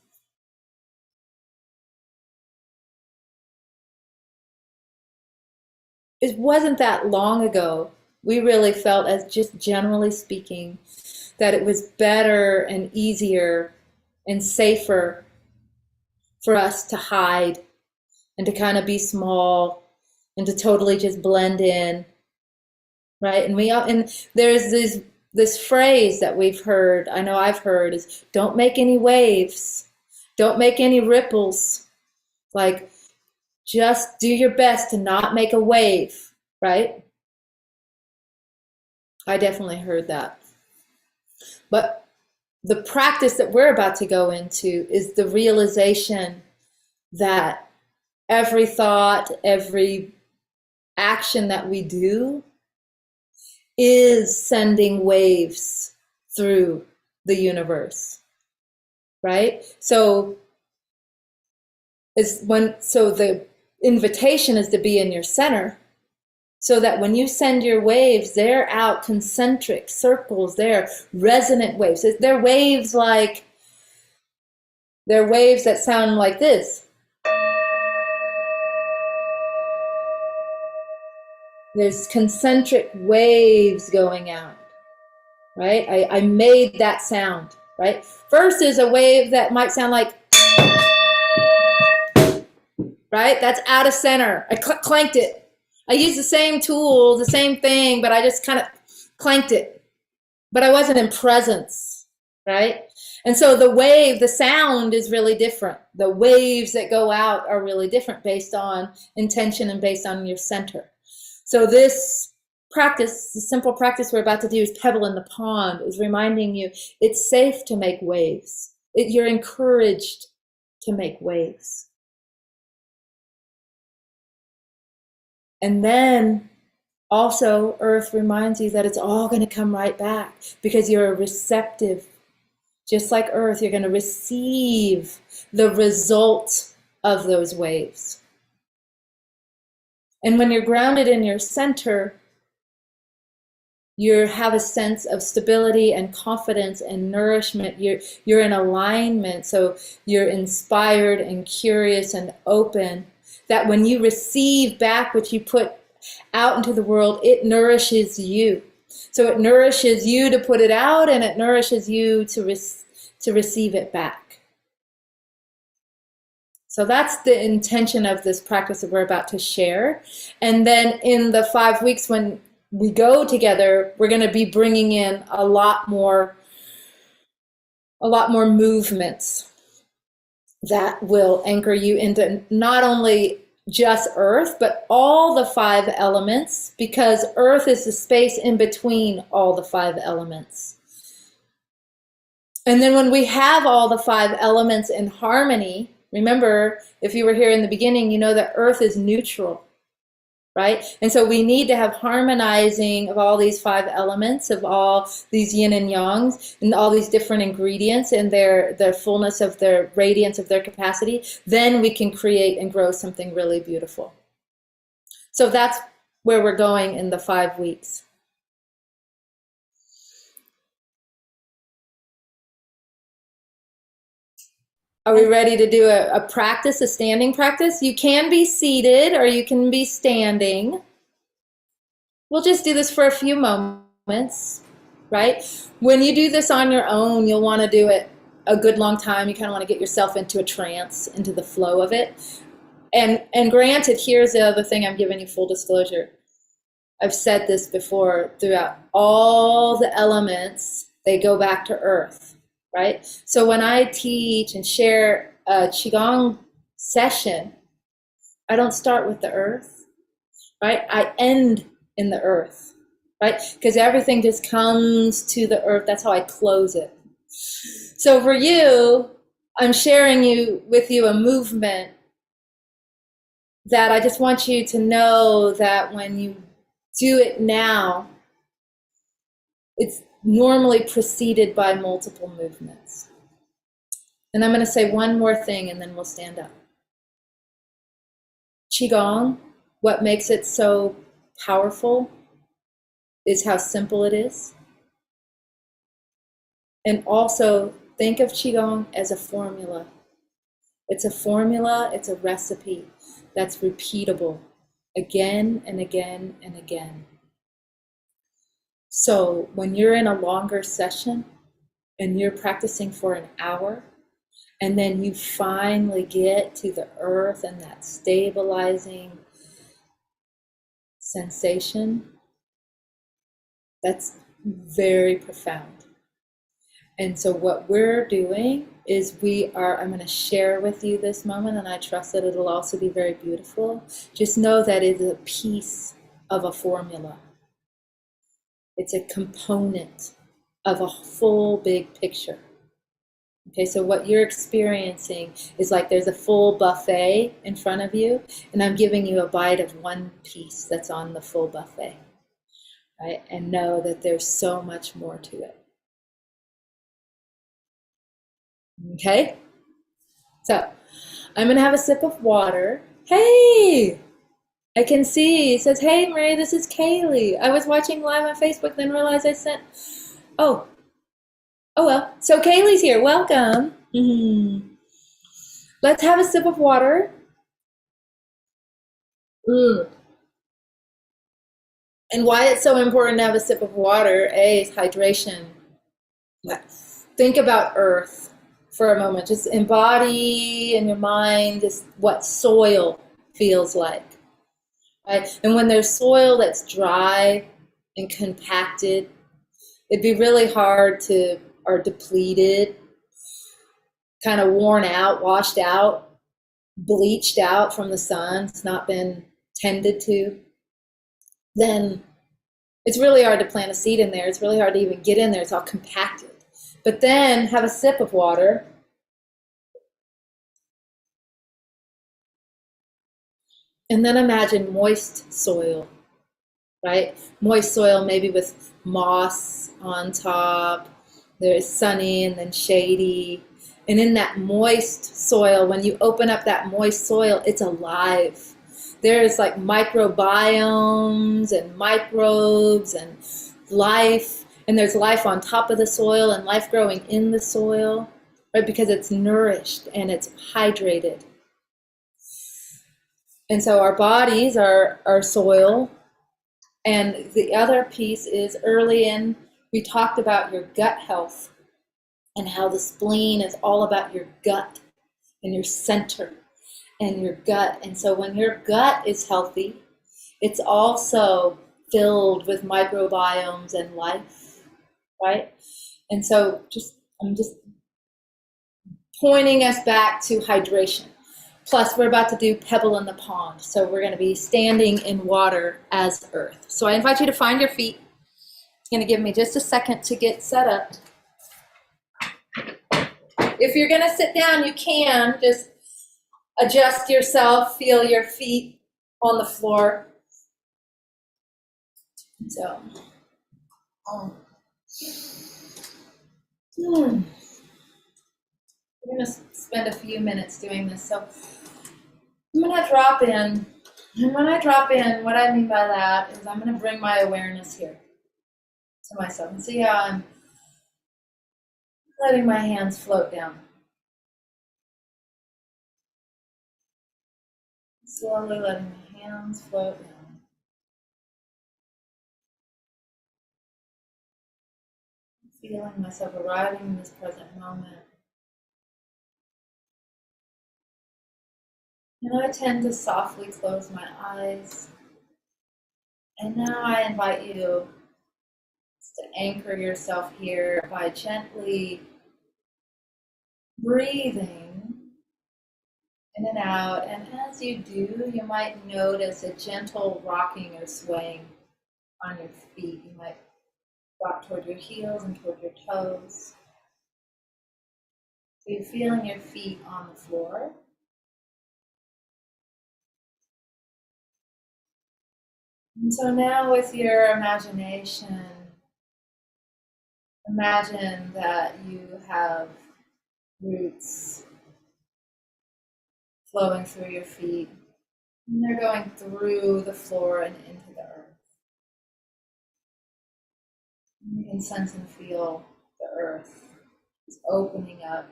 it wasn't that long ago, we really felt, as just generally speaking, that it was better and easier and safer for us to hide and to kind of be small and to totally just blend in, right? And there's this phrase that we've heard, I know I've heard, is don't make any waves, don't make any ripples, like just do your best to not make a wave, right? I definitely heard that. But the practice that we're about to go into is the realization that every thought, every action that we do is sending waves through the universe, right? So the invitation is to be in your center, so that when you send your waves, they're out concentric circles, they're resonant waves. They're waves that sound like this. There's concentric waves going out, right? I made that sound, right? First is a wave that might sound like, right? That's out of center. I clanked it. I used the same tool, the same thing, but I just kind of clanked it. But I wasn't in presence, right? And so the sound is really different. The waves that go out are really different based on intention and based on your center. So this practice, the simple practice we're about to do, is Pebble in the Pond, is reminding you it's safe to make waves. You're encouraged to make waves. And then also, Earth reminds you that it's all going to come right back, because you're receptive. Just like Earth, you're going to receive the result of those waves. And when you're grounded in your center, you have a sense of stability and confidence and nourishment. You're in alignment, so you're inspired and curious and open, that when you receive back what you put out into the world, it nourishes you. So it nourishes you to put it out, and it nourishes you to receive it back. So that's the intention of this practice that we're about to share. And then in the 5 weeks when we go together, we're going to be bringing in a lot more movements that will anchor you into not only just Earth, but all the 5 elements, because Earth is the space in between all the 5 elements. And then when we have all the 5 elements in harmony, remember, if you were here in the beginning, you know that Earth is neutral, right? And so we need to have harmonizing of all these 5 elements, of all these yin and yangs, and all these different ingredients and their fullness of their radiance of their capacity. Then we can create and grow something really beautiful. So that's where we're going in the 5 weeks. Are we ready to do a practice, a standing practice? You can be seated or you can be standing. We'll just do this for a few moments, right? When you do this on your own, you'll want to do it a good long time. You kind of want to get yourself into a trance, into the flow of it. And granted, here's the other thing, I'm giving you full disclosure. I've said this before, throughout all the elements, they go back to Earth, right? So when I teach and share a Qigong session, I don't start with the Earth, right? I end in the Earth, right? Because everything just comes to the Earth. That's how I close it. So for you, I'm sharing with you a movement that I just want you to know that when you do it now, it's normally preceded by multiple movements. And I'm going to say one more thing and then we'll stand up. Qigong, what makes it so powerful is how simple it is. And also think of Qigong as a formula. It's a formula, it's a recipe that's repeatable. again and again and again. So when you're in a longer session and you're practicing for an hour, and then you finally get to the earth and that stabilizing sensation, that's very profound. And so what we're doing is I'm going to share with you this moment, and I trust that it'll also be very beautiful. Just know that it is a piece of a formula. It's a component of a full big picture. Okay, so what you're experiencing is like there's a full buffet in front of you, and I'm giving you a bite of one piece that's on the full buffet, right? And know that there's so much more to it. Okay? So I'm going to have a sip of water. Hey! I can see. It says, hey, Marie, this is Kaylee. I was watching live on Facebook, then realized I sent... Oh well. So Kaylee's here. Welcome. Let's have a sip of water. And why it's so important to have a sip of water, A, is hydration. Think about earth for a moment. Just embody in your mind just what soil feels like. Right? And when there's soil that's dry and compacted, it'd be really hard to, or depleted, kind of worn out, washed out, bleached out from the sun, it's not been tended to, then it's really hard to plant a seed in there. It's really hard to even get in there. It's all compacted. But then have a sip of water. And then imagine moist soil, right? Moist soil, maybe with moss on top. There's sunny and then shady. And in that moist soil, when you open up that moist soil, it's alive. There's like microbiomes and microbes and life. And there's life on top of the soil and life growing in the soil, right? Because it's nourished and it's hydrated. And so our bodies are soil. And the other piece is early in, we talked about your gut health and how the spleen is all about your gut and your center and your gut. And so when your gut is healthy, it's also filled with microbiomes and life, right? And so I'm just pointing us back to hydration. Plus, we're about to do Pebble in the Pond. So we're going to be standing in water as earth. So I invite you to find your feet. It's going to give me just a second to get set up. If you're going to sit down, you can. Just adjust yourself, feel your feet on the floor. So, we're going to spend a few minutes doing this. So I'm going to drop in. And when I drop in, what I mean by that is I'm going to bring my awareness here to myself and see how I'm letting my hands float down. Slowly letting my hands float down. Feeling myself arriving in this present moment. And I tend to softly close my eyes. And now I invite you to anchor yourself here by gently breathing in and out. And as you do, you might notice a gentle rocking or swaying on your feet. You might rock toward your heels and toward your toes. So you're feeling your feet on the floor. And so now with your imagination, imagine that you have roots flowing through your feet. And they're going through the floor and into the earth. And you can sense and feel the earth is opening up.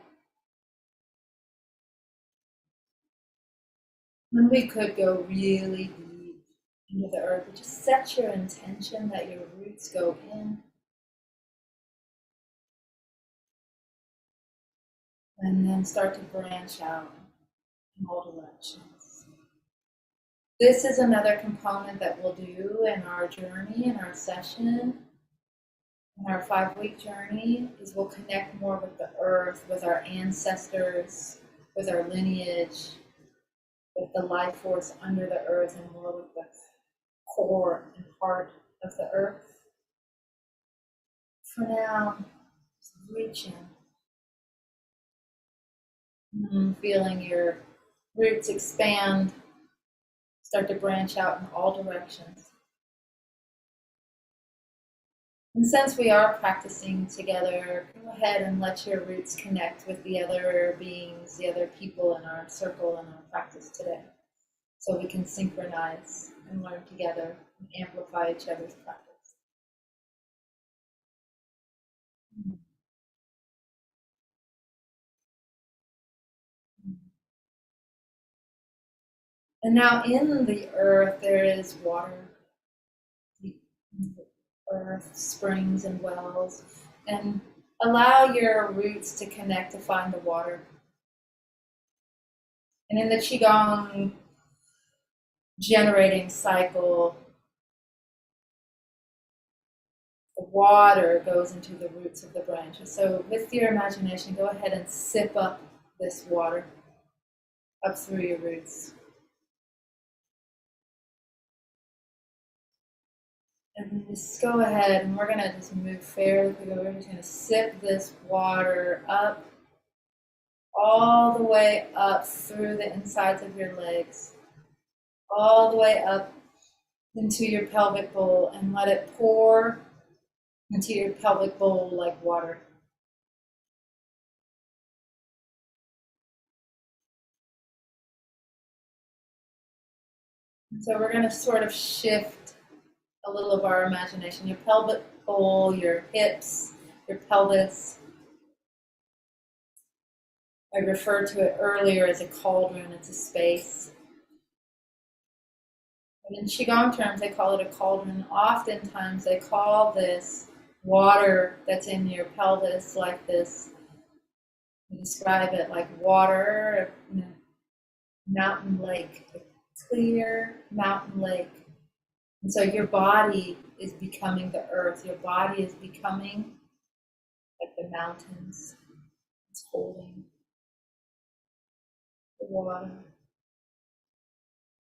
And we could go really deep into the earth. But just set your intention that your roots go in and then start to branch out in all directions. This is another component that we'll do in our journey, in our session, in our 5-week journey, is we'll connect more with the earth, with our ancestors, with our lineage, with the life force under the earth, and more with the core and heart of the earth. For now, just reach in, feeling your roots expand, start to branch out in all directions. And since we are practicing together, go ahead and let your roots connect with the other beings, the other people in our circle and our practice today, so we can synchronize and learn together and amplify each other's practice. And now in the earth there is water, deep in the earth, springs and wells, and allow your roots to connect to find the water. And in the Qigong generating cycle, the water goes into the roots of the branches. So with your imagination, go ahead and sip up this water up through your roots. And just go ahead, and we're gonna just move fairly quickly. We're just gonna sip this water up, all the way up through the insides of your legs, all the way up into your pelvic bowl, and let it pour into your pelvic bowl like water. And so we're gonna sort of shift a little of our imagination. Your pelvic bowl, your hips, your pelvis. I referred to it earlier as a cauldron. It's a space. And in Qigong terms, they call it a cauldron. Oftentimes, they call this water that's in your pelvis like this. They describe it like water, mountain lake, a clear mountain lake. And so your body is becoming the earth. Your body is becoming like the mountains. It's holding the water.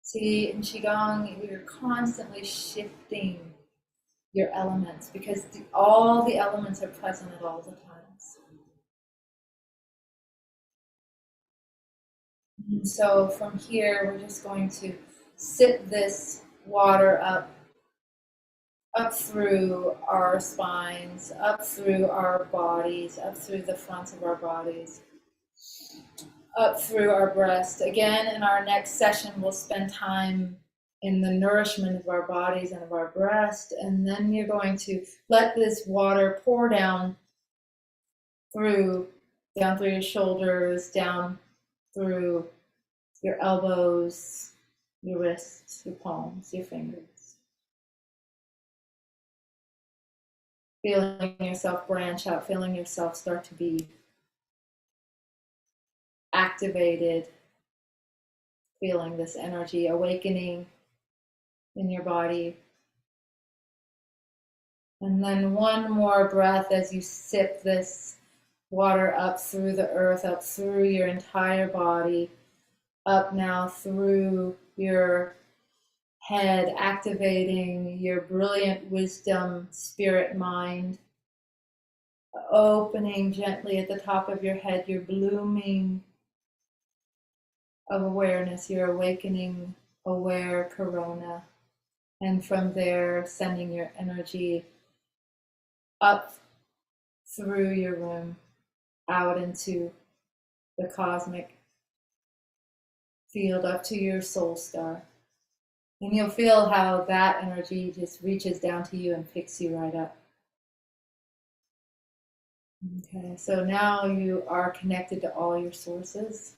See, in Qigong, you're constantly shifting your elements because all the elements are present at all the times. And so from here, we're just going to sip this water up through our spines, up through our bodies, up through the fronts of our bodies, up through our breast. Again, in our next session, we'll spend time in the nourishment of our bodies and of our breast, and then you're going to let this water pour down through your shoulders, down through your elbows, your wrists, your palms, your fingers. Feeling yourself branch out, feeling yourself start to be activated, feeling this energy awakening in your body. And then one more breath as you sip this water up through the earth, up through your entire body, up now through your head, activating your brilliant wisdom, spirit, mind, opening gently at the top of your head, your blooming of awareness, your awakening, aware corona. And from there, sending your energy up through your room, out into the cosmic field, up to your soul star. And you'll feel how that energy just reaches down to you and picks you right up. Okay, so now you are connected to all your sources.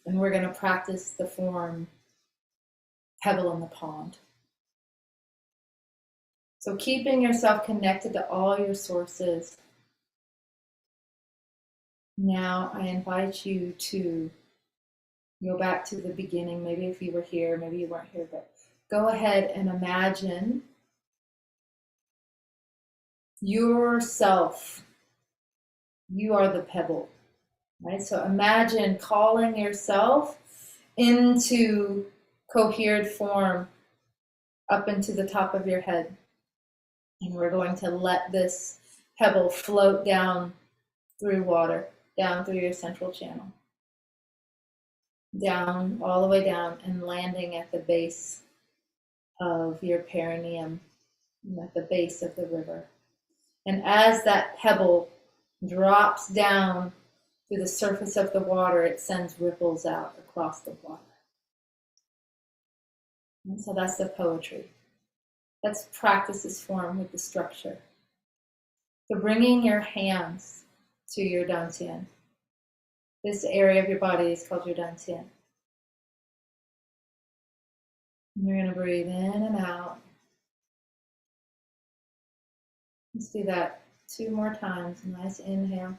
And we're going to practice the form pebble in the pond. So keeping yourself connected to all your sources. Now I invite you to go back to the beginning. Maybe if you were here, maybe you weren't here, but go ahead and imagine yourself. You are the pebble, right? So imagine calling yourself into coherent form up into the top of your head. And we're going to let this pebble float down through water, down through your central channel, down, all the way down, and landing at the base of your perineum, at the base of the river. And as that pebble drops down to the surface of the water, it sends ripples out across the water. And so that's the poetry. Let's practice this form with the structure. So bringing your hands to your dantian. This area of your body is called your dantian. You're going to breathe in and out. Let's do that 2 more times. Nice inhale.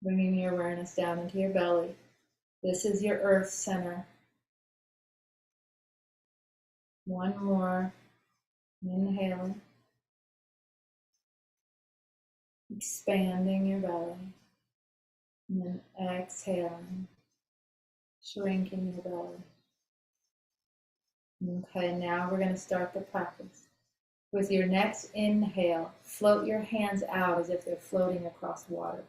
Bringing your awareness down into your belly. This is your earth center. 1 more. Inhaling. Expanding your belly. And then exhaling. Shrinking your belly. Okay, now we're going to start the practice. With your next inhale, float your hands out as if they're floating across water.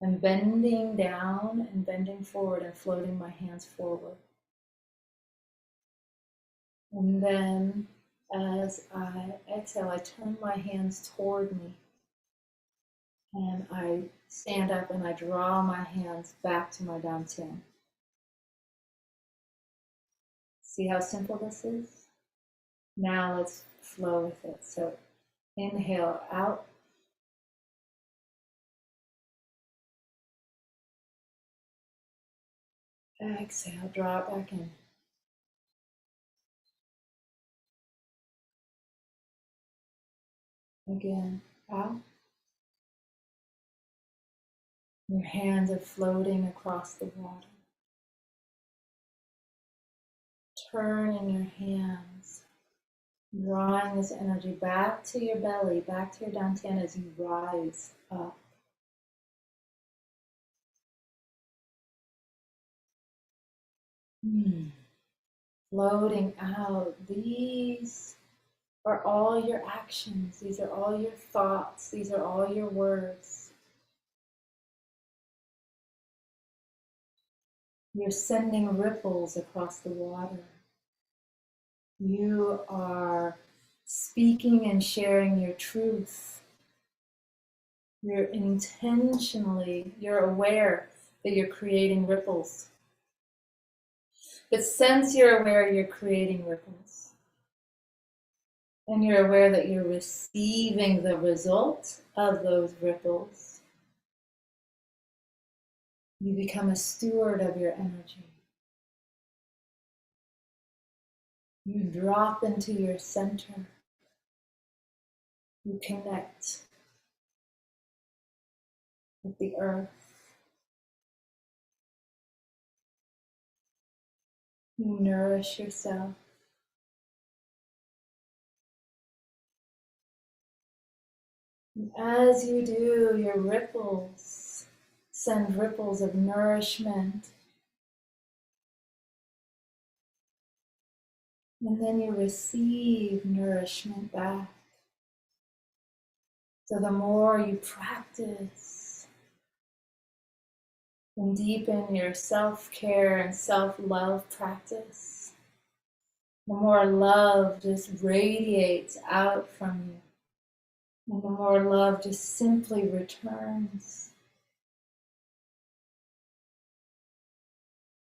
I'm bending down and bending forward and floating my hands forward. And then as I exhale, I turn my hands toward me. And I stand up and I draw my hands back to my dantian. See how simple this is? Now let's flow with it. So inhale out. Exhale, draw it back in. Again, out. Your hands are floating across the water. Turning your hands, drawing this energy back to your belly, back to your dantian as you rise up. Floating out. These are all your actions. These are all your thoughts. These are all your words. You're sending ripples across the water. You are speaking and sharing your truth. You're aware that you're creating ripples. But since you're aware you're creating ripples, and you're aware that you're receiving the result of those ripples, you become a steward of your energy. You drop into your center. You connect with the earth. You nourish yourself. And as you do, your ripples send ripples of nourishment. And then you receive nourishment back. So the more you practice and deepen your self-care and self-love practice, the more love just radiates out from you. And the more love just simply returns.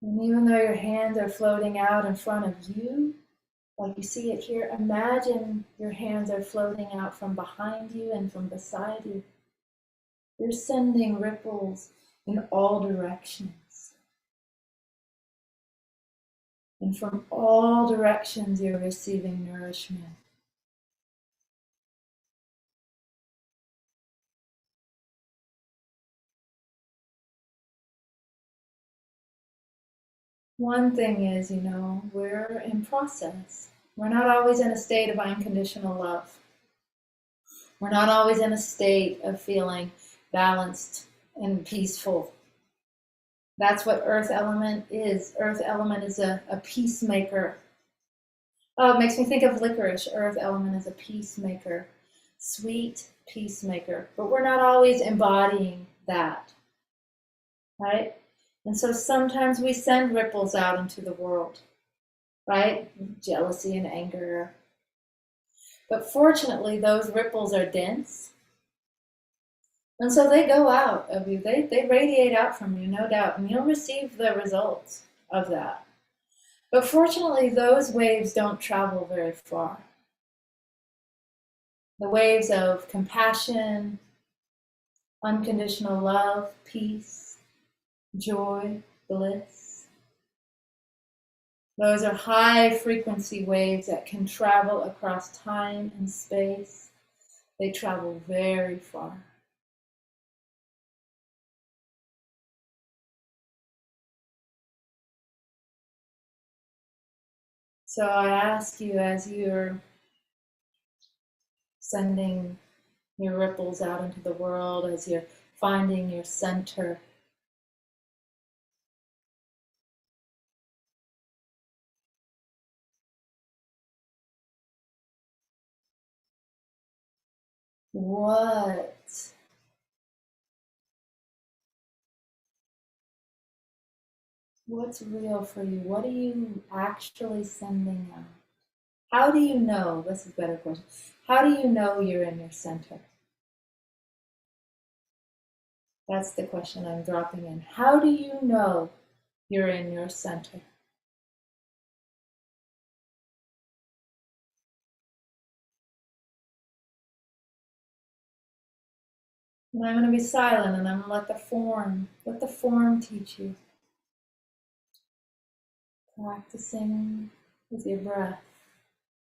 And even though your hands are floating out in front of you, like you see it here, imagine your hands are floating out from behind you and from beside you. You're sending ripples in all directions. And from all directions, you're receiving nourishment. One thing is, we're in process. We're not always in a state of unconditional love. We're not always in a state of feeling balanced and peaceful. That's what earth element is. Earth element is a peacemaker. Oh, it makes me think of licorice. Earth element is a peacemaker, sweet peacemaker. But we're not always embodying that, right? And so sometimes we send ripples out into the world, right? Jealousy and anger. But fortunately, those ripples are dense. And so they go out of you. They radiate out from you, no doubt. And you'll receive the results of that. But fortunately, those waves don't travel very far. The waves of compassion, unconditional love, peace, joy, bliss. Those are high frequency waves that can travel across time and space. They travel very far. So I ask you, as you're sending your ripples out into the world, as you're finding your center, what's real for you? What are you actually sending out? How do you know? This is a better question. How do you know you're in your center? That's the question I'm dropping in. How do you know you're in your center? And I'm going to be silent and I'm going to let the form teach you. Practicing with your breath.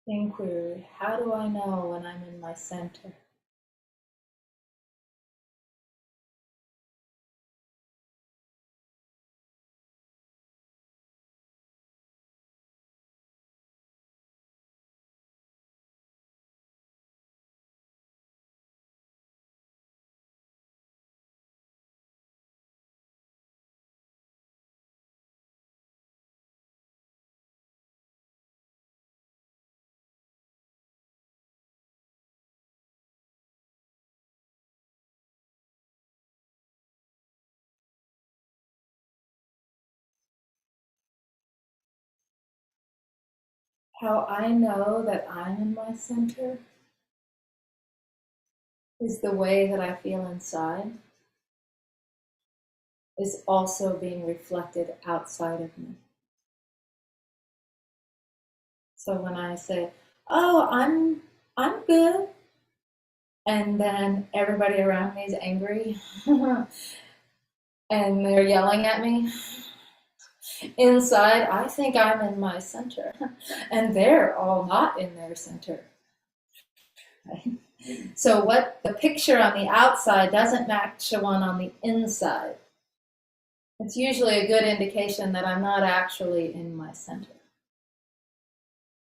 Inquiry. How do I know when I'm in my center? How I know that I'm in my center is the way that I feel inside is also being reflected outside of me. So when I say, "Oh, I'm good," and then everybody around me is angry and they're yelling at me, inside I think I'm in my center, and they're all not in their center. Right? So what the picture on the outside doesn't match the one on the inside. It's usually a good indication that I'm not actually in my center.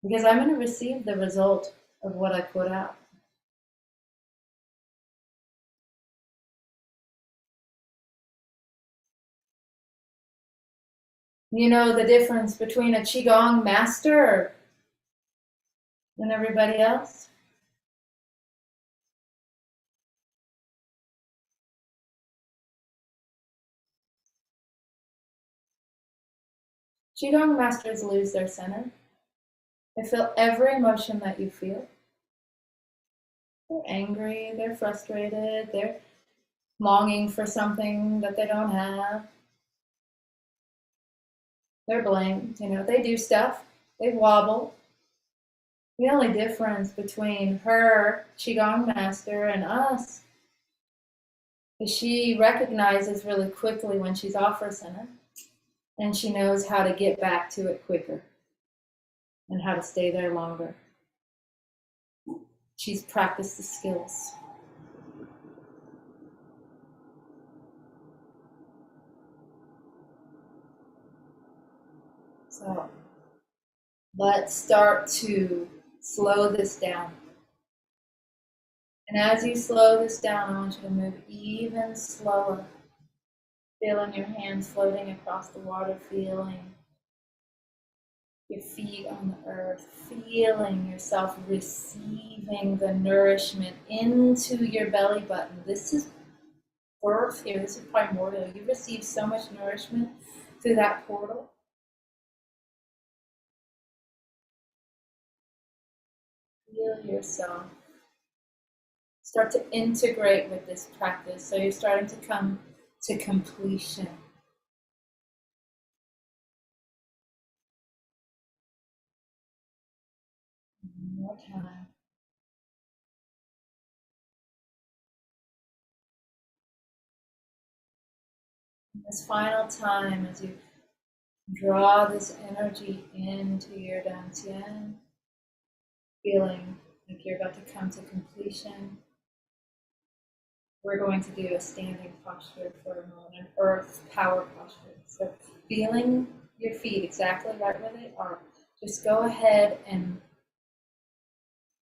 Because I'm going to receive the result of what I put out. You know the difference between a Qigong master and everybody else? Qigong masters lose their center. They feel every emotion that you feel. They're angry, they're frustrated, they're longing for something that they don't have. They're blamed, they do stuff, they wobble. The only difference between her, Qigong master, and us is she recognizes really quickly when she's off her center. And she knows how to get back to it quicker and how to stay there longer. She's practiced the skills. So let's start to slow this down. And as you slow this down, I want you to move even slower. Feeling your hands floating across the water, feeling your feet on the earth, feeling yourself receiving the nourishment into your belly button. This is birth here, this is primordial. You receive so much nourishment through that portal. Feel yourself start to integrate with this practice. So you're starting to come to completion. One more time. And this final time, as you draw this energy into your dantian, feeling like you're about to come to completion, we're going to do a standing posture for a moment, an earth power posture. So feeling your feet exactly right where they are, just go ahead and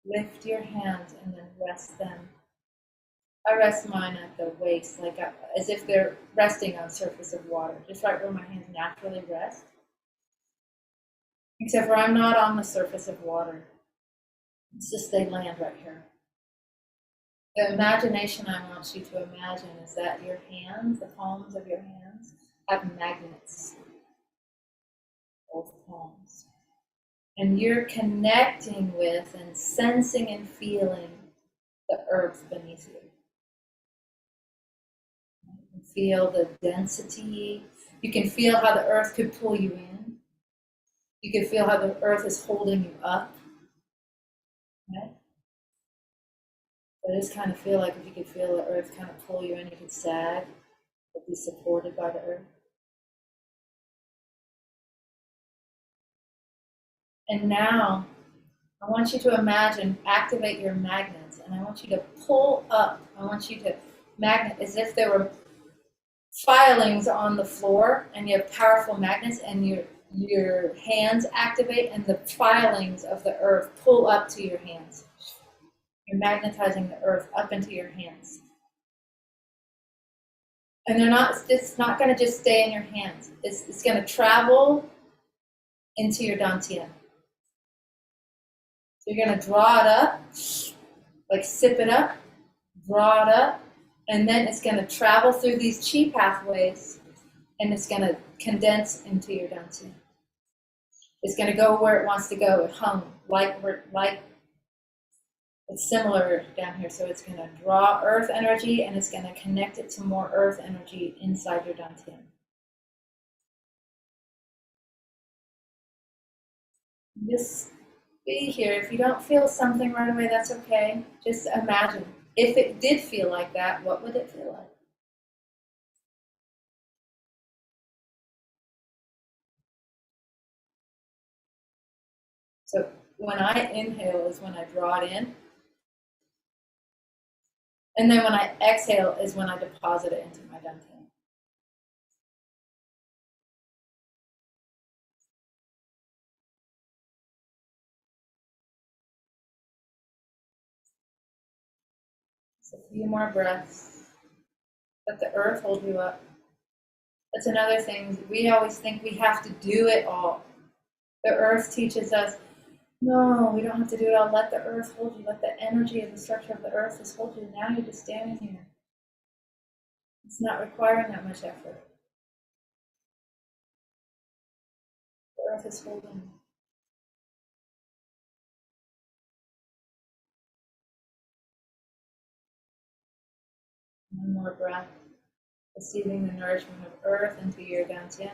lift your hands and then rest them. I rest mine at the waist, like as if they're resting on the surface of water, just right where my hands naturally rest. Except for I'm not on the surface of water. It's just they land right here. The imagination I want you to imagine is that your hands, the palms of your hands, have magnets. Both palms. And you're connecting with and sensing and feeling the earth beneath you. You can feel the density. You can feel how the earth could pull you in. You can feel how the earth is holding you up. Okay? But just kind of feel like if you could feel the earth kind of pull you in, you could sag, but be supported by the earth. And now, I want you to imagine, activate your magnets, and I want you to pull up. I want you to magnet as if there were filings on the floor, and you have powerful magnets, and your hands activate, and the filings of the earth pull up to your hands. You're magnetizing the earth up into your hands. And it's not going to just stay in your hands. It's going to travel into your dantian. So you're going to draw it up, like sip it up, draw it up, and then it's going to travel through these qi pathways, and it's going to condense into your dantian. It's going to go where it wants to go. It hung like it's similar down here. So it's going to draw earth energy, and it's going to connect it to more earth energy inside your dantian. Just be here. If you don't feel something right away, that's okay. Just imagine. If it did feel like that, what would it feel like? So when I inhale is when I draw it in. And then when I exhale is when I deposit it into my dantian. So a few more breaths. Let the earth hold you up. That's another thing. We always think we have to do it all. The earth teaches us, no, we don't have to do it all. Let the earth hold you. Let the energy of the structure of the earth just hold you. Now you're just standing here. It's not requiring that much effort. The earth is holding you. One more breath, receiving the nourishment of earth into your dantian.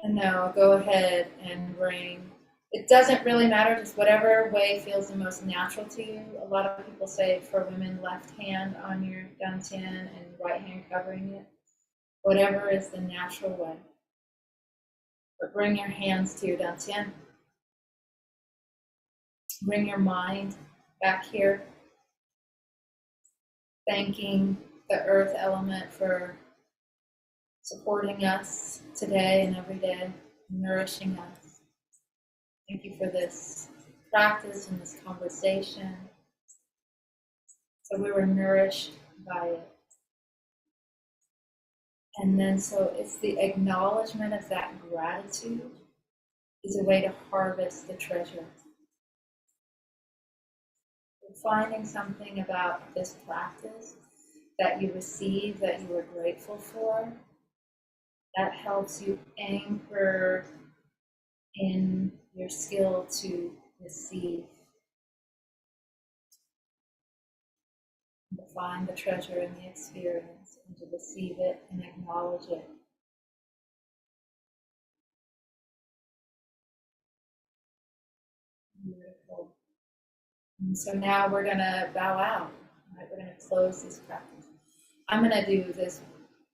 And now go ahead and bring, it doesn't really matter, just whatever way feels the most natural to you. A lot of people say for women, left hand on your dantian and right hand covering it. whatever is the natural way. But bring your hands to your dantian. Bring your mind back here, thanking the earth element for supporting us today and every day, nourishing us. Thank you for this practice and this conversation. So we were nourished by it. And then so it's the acknowledgement of that gratitude is a way to harvest the treasure. Finding something about this practice that you receive, that you are grateful for, that helps you anchor in your skill to receive. To find the treasure in the experience and to receive it and acknowledge it. Beautiful. And so now we're going to bow out. Right? We're going to close this practice. I'm going to do this.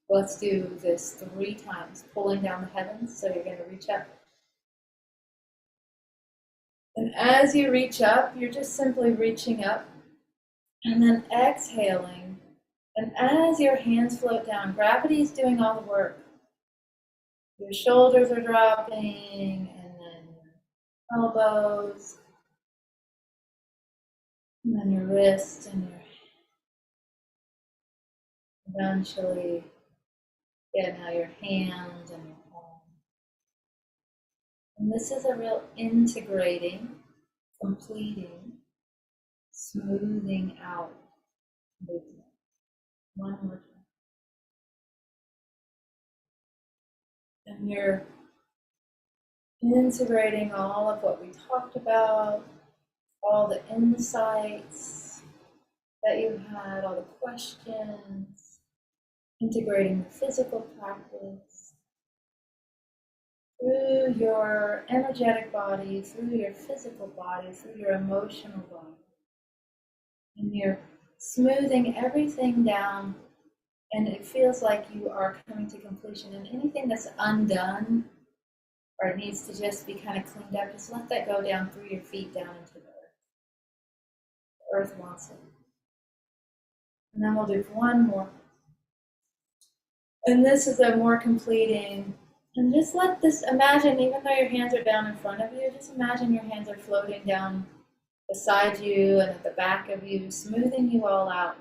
Let's do this 3 times, pulling down the heavens. So you're going to reach up. And as you reach up, you're just simply reaching up and then exhaling. And as your hands float down, gravity is doing all the work. Your shoulders are dropping, and then your elbows, and then your wrists, and your eventually, now your hands and your arm. And this is a real integrating, completing, smoothing out movement. One more time. And you're integrating all of what we talked about, all the insights that you had, all the questions, integrating the physical practice through your energetic body, through your physical body, through your emotional body. And you're smoothing everything down, and it feels like you are coming to completion. And anything that's undone or it needs to just be kind of cleaned up, just let that go down through your feet down into the earth. The earth wants it. And then we'll do one more. And this is a more completing. And just let this, imagine, even though your hands are down in front of you, just imagine your hands are floating down beside you and at the back of you, smoothing you all out.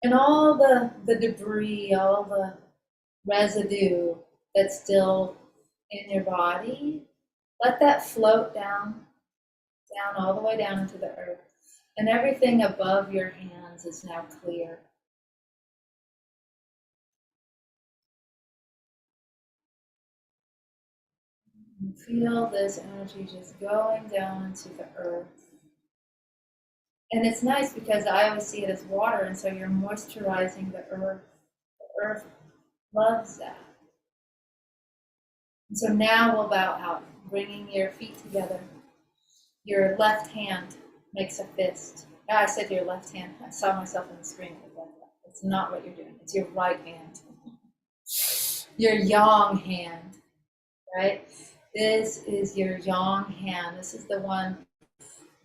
And all the debris, all the residue that's still in your body, let that float down all the way down into the earth. And everything above your hands is now clear. And feel this energy just going down into the earth. And it's nice because I always see it as water, and so you're moisturizing the earth. The earth loves that. And so now we'll bow out, bringing your feet together. Your left hand makes a fist. I said your left hand. I saw myself on the screen with that. It's not what you're doing. It's your right hand. Your yang hand, right? This is your yang hand. This is the one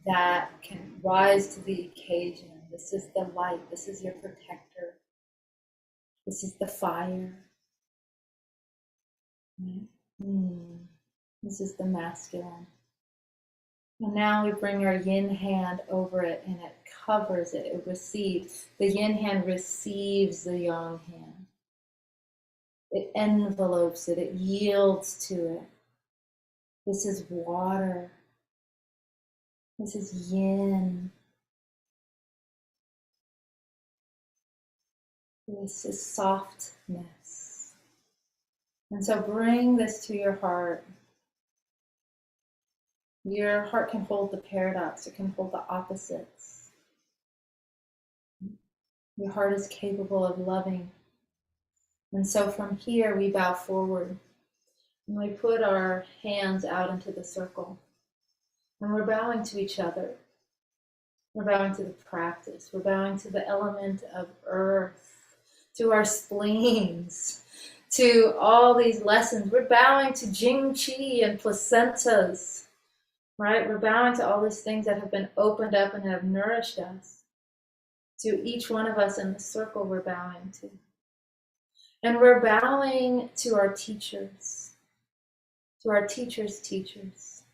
that can rise to the occasion. This is the light. This is your protector. This is the fire. This is the masculine. And now we bring our yin hand over it, and it covers it. It receives. The yin hand receives the yang hand. It envelopes it. It yields to it. This is water. This is yin. This is softness. And so bring this to your heart. Your heart can hold the paradox. It can hold the opposites. Your heart is capable of loving. And so from here, we bow forward. And we put our hands out into the circle. And we're bowing to each other. We're bowing to the practice. We're bowing to the element of earth, to our spleens, to all these lessons. We're bowing to Jing Qi and placentas, right? We're bowing to all these things that have been opened up and have nourished us. To each one of us in the circle, we're bowing to. And we're bowing to our teachers, to our teachers' teachers,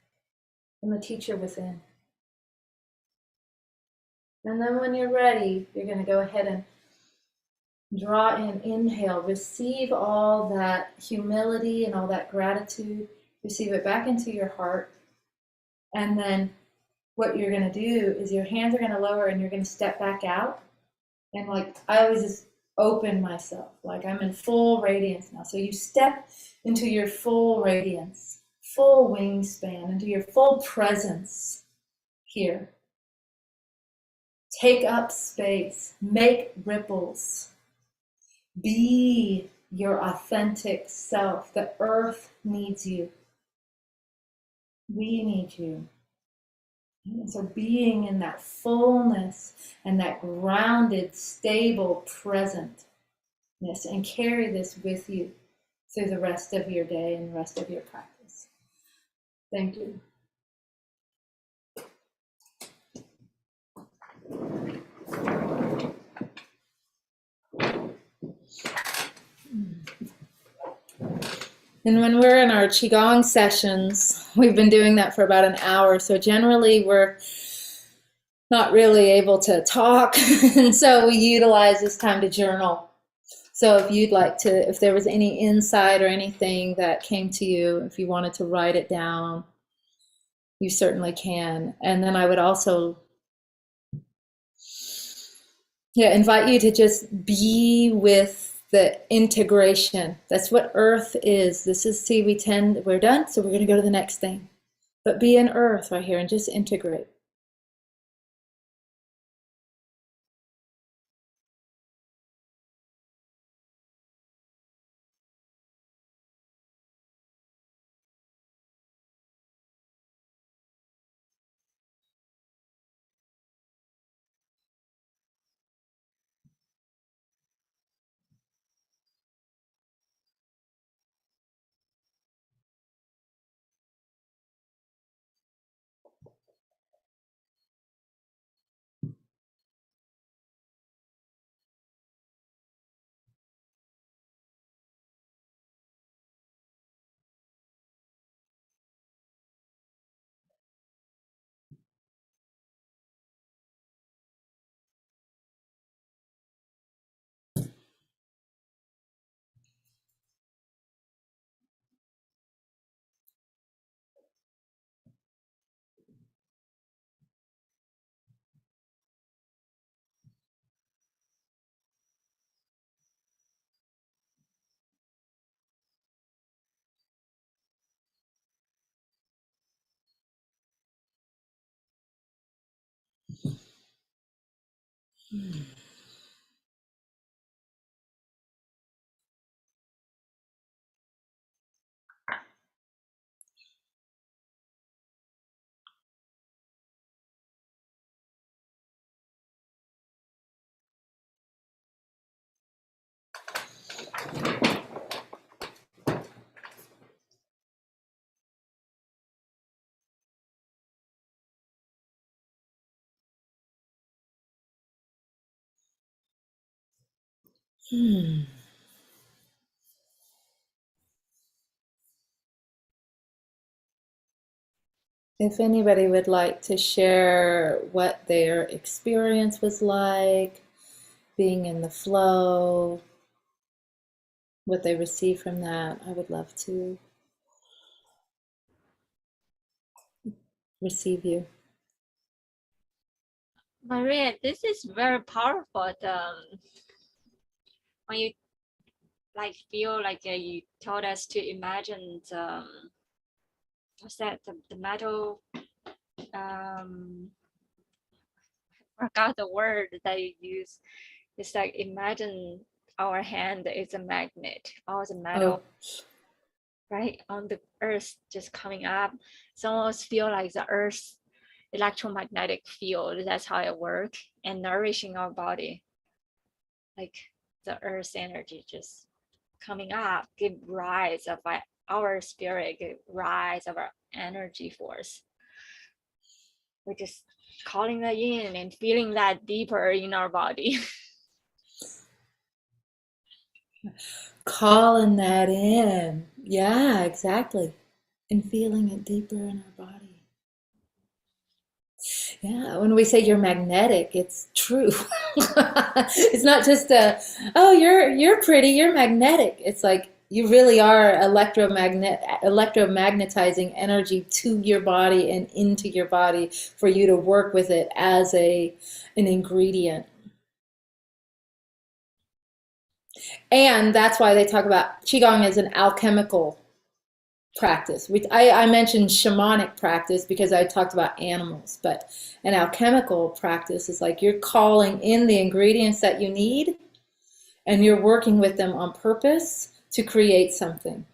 and the teacher within. And then when you're ready, you're going to go ahead and draw in, inhale, receive all that humility and all that gratitude, receive it back into your heart. And then what you're going to do is your hands are going to lower and you're going to step back out. And like I always just open myself, like I'm in full radiance now. So you step into your full radiance, full wingspan, into your full presence here. Take up space, make ripples. Be your authentic self. The earth needs you. We need you. And so being in that fullness and that grounded, stable presentness, and carry this with you through the rest of your day and the rest of your practice. Thank you. And when we're in our Qigong sessions, we've been doing that for about an hour. So generally we're not really able to talk. And so we utilize this time to journal. So if you'd like to, if there was any insight or anything that came to you, if you wanted to write it down, you certainly can. And then I would also invite you to just be with the integration. That's what earth is. This is, see, we're done, so we're going to go to the next thing. But be in earth right here and just integrate. If anybody would like to share what their experience was like, being in the flow, what they received from that, I would love to receive you. Maria, this is very powerful. When you like feel like you told us to imagine what's that, the metal, I forgot the word that you use. It's like imagine our hand is a magnet, all the metal, right, on the earth just coming up. It's almost feel like the earth's electromagnetic field. That's how it works, and nourishing our body. Like the earth's energy just coming up, give rise of our spirit, give rise of our energy force. We're just calling that in and feeling that deeper in our body. Calling that in. Yeah, exactly. And feeling it deeper in our body. Yeah, when we say you're magnetic, it's true. It's not just oh, you're pretty, you're magnetic. It's like you really are electromagnetizing energy to your body and into your body for you to work with it as an ingredient. And that's why they talk about Qigong as an alchemical practice. I mentioned shamanic practice because I talked about animals, but an alchemical practice is like you're calling in the ingredients that you need and you're working with them on purpose to create something,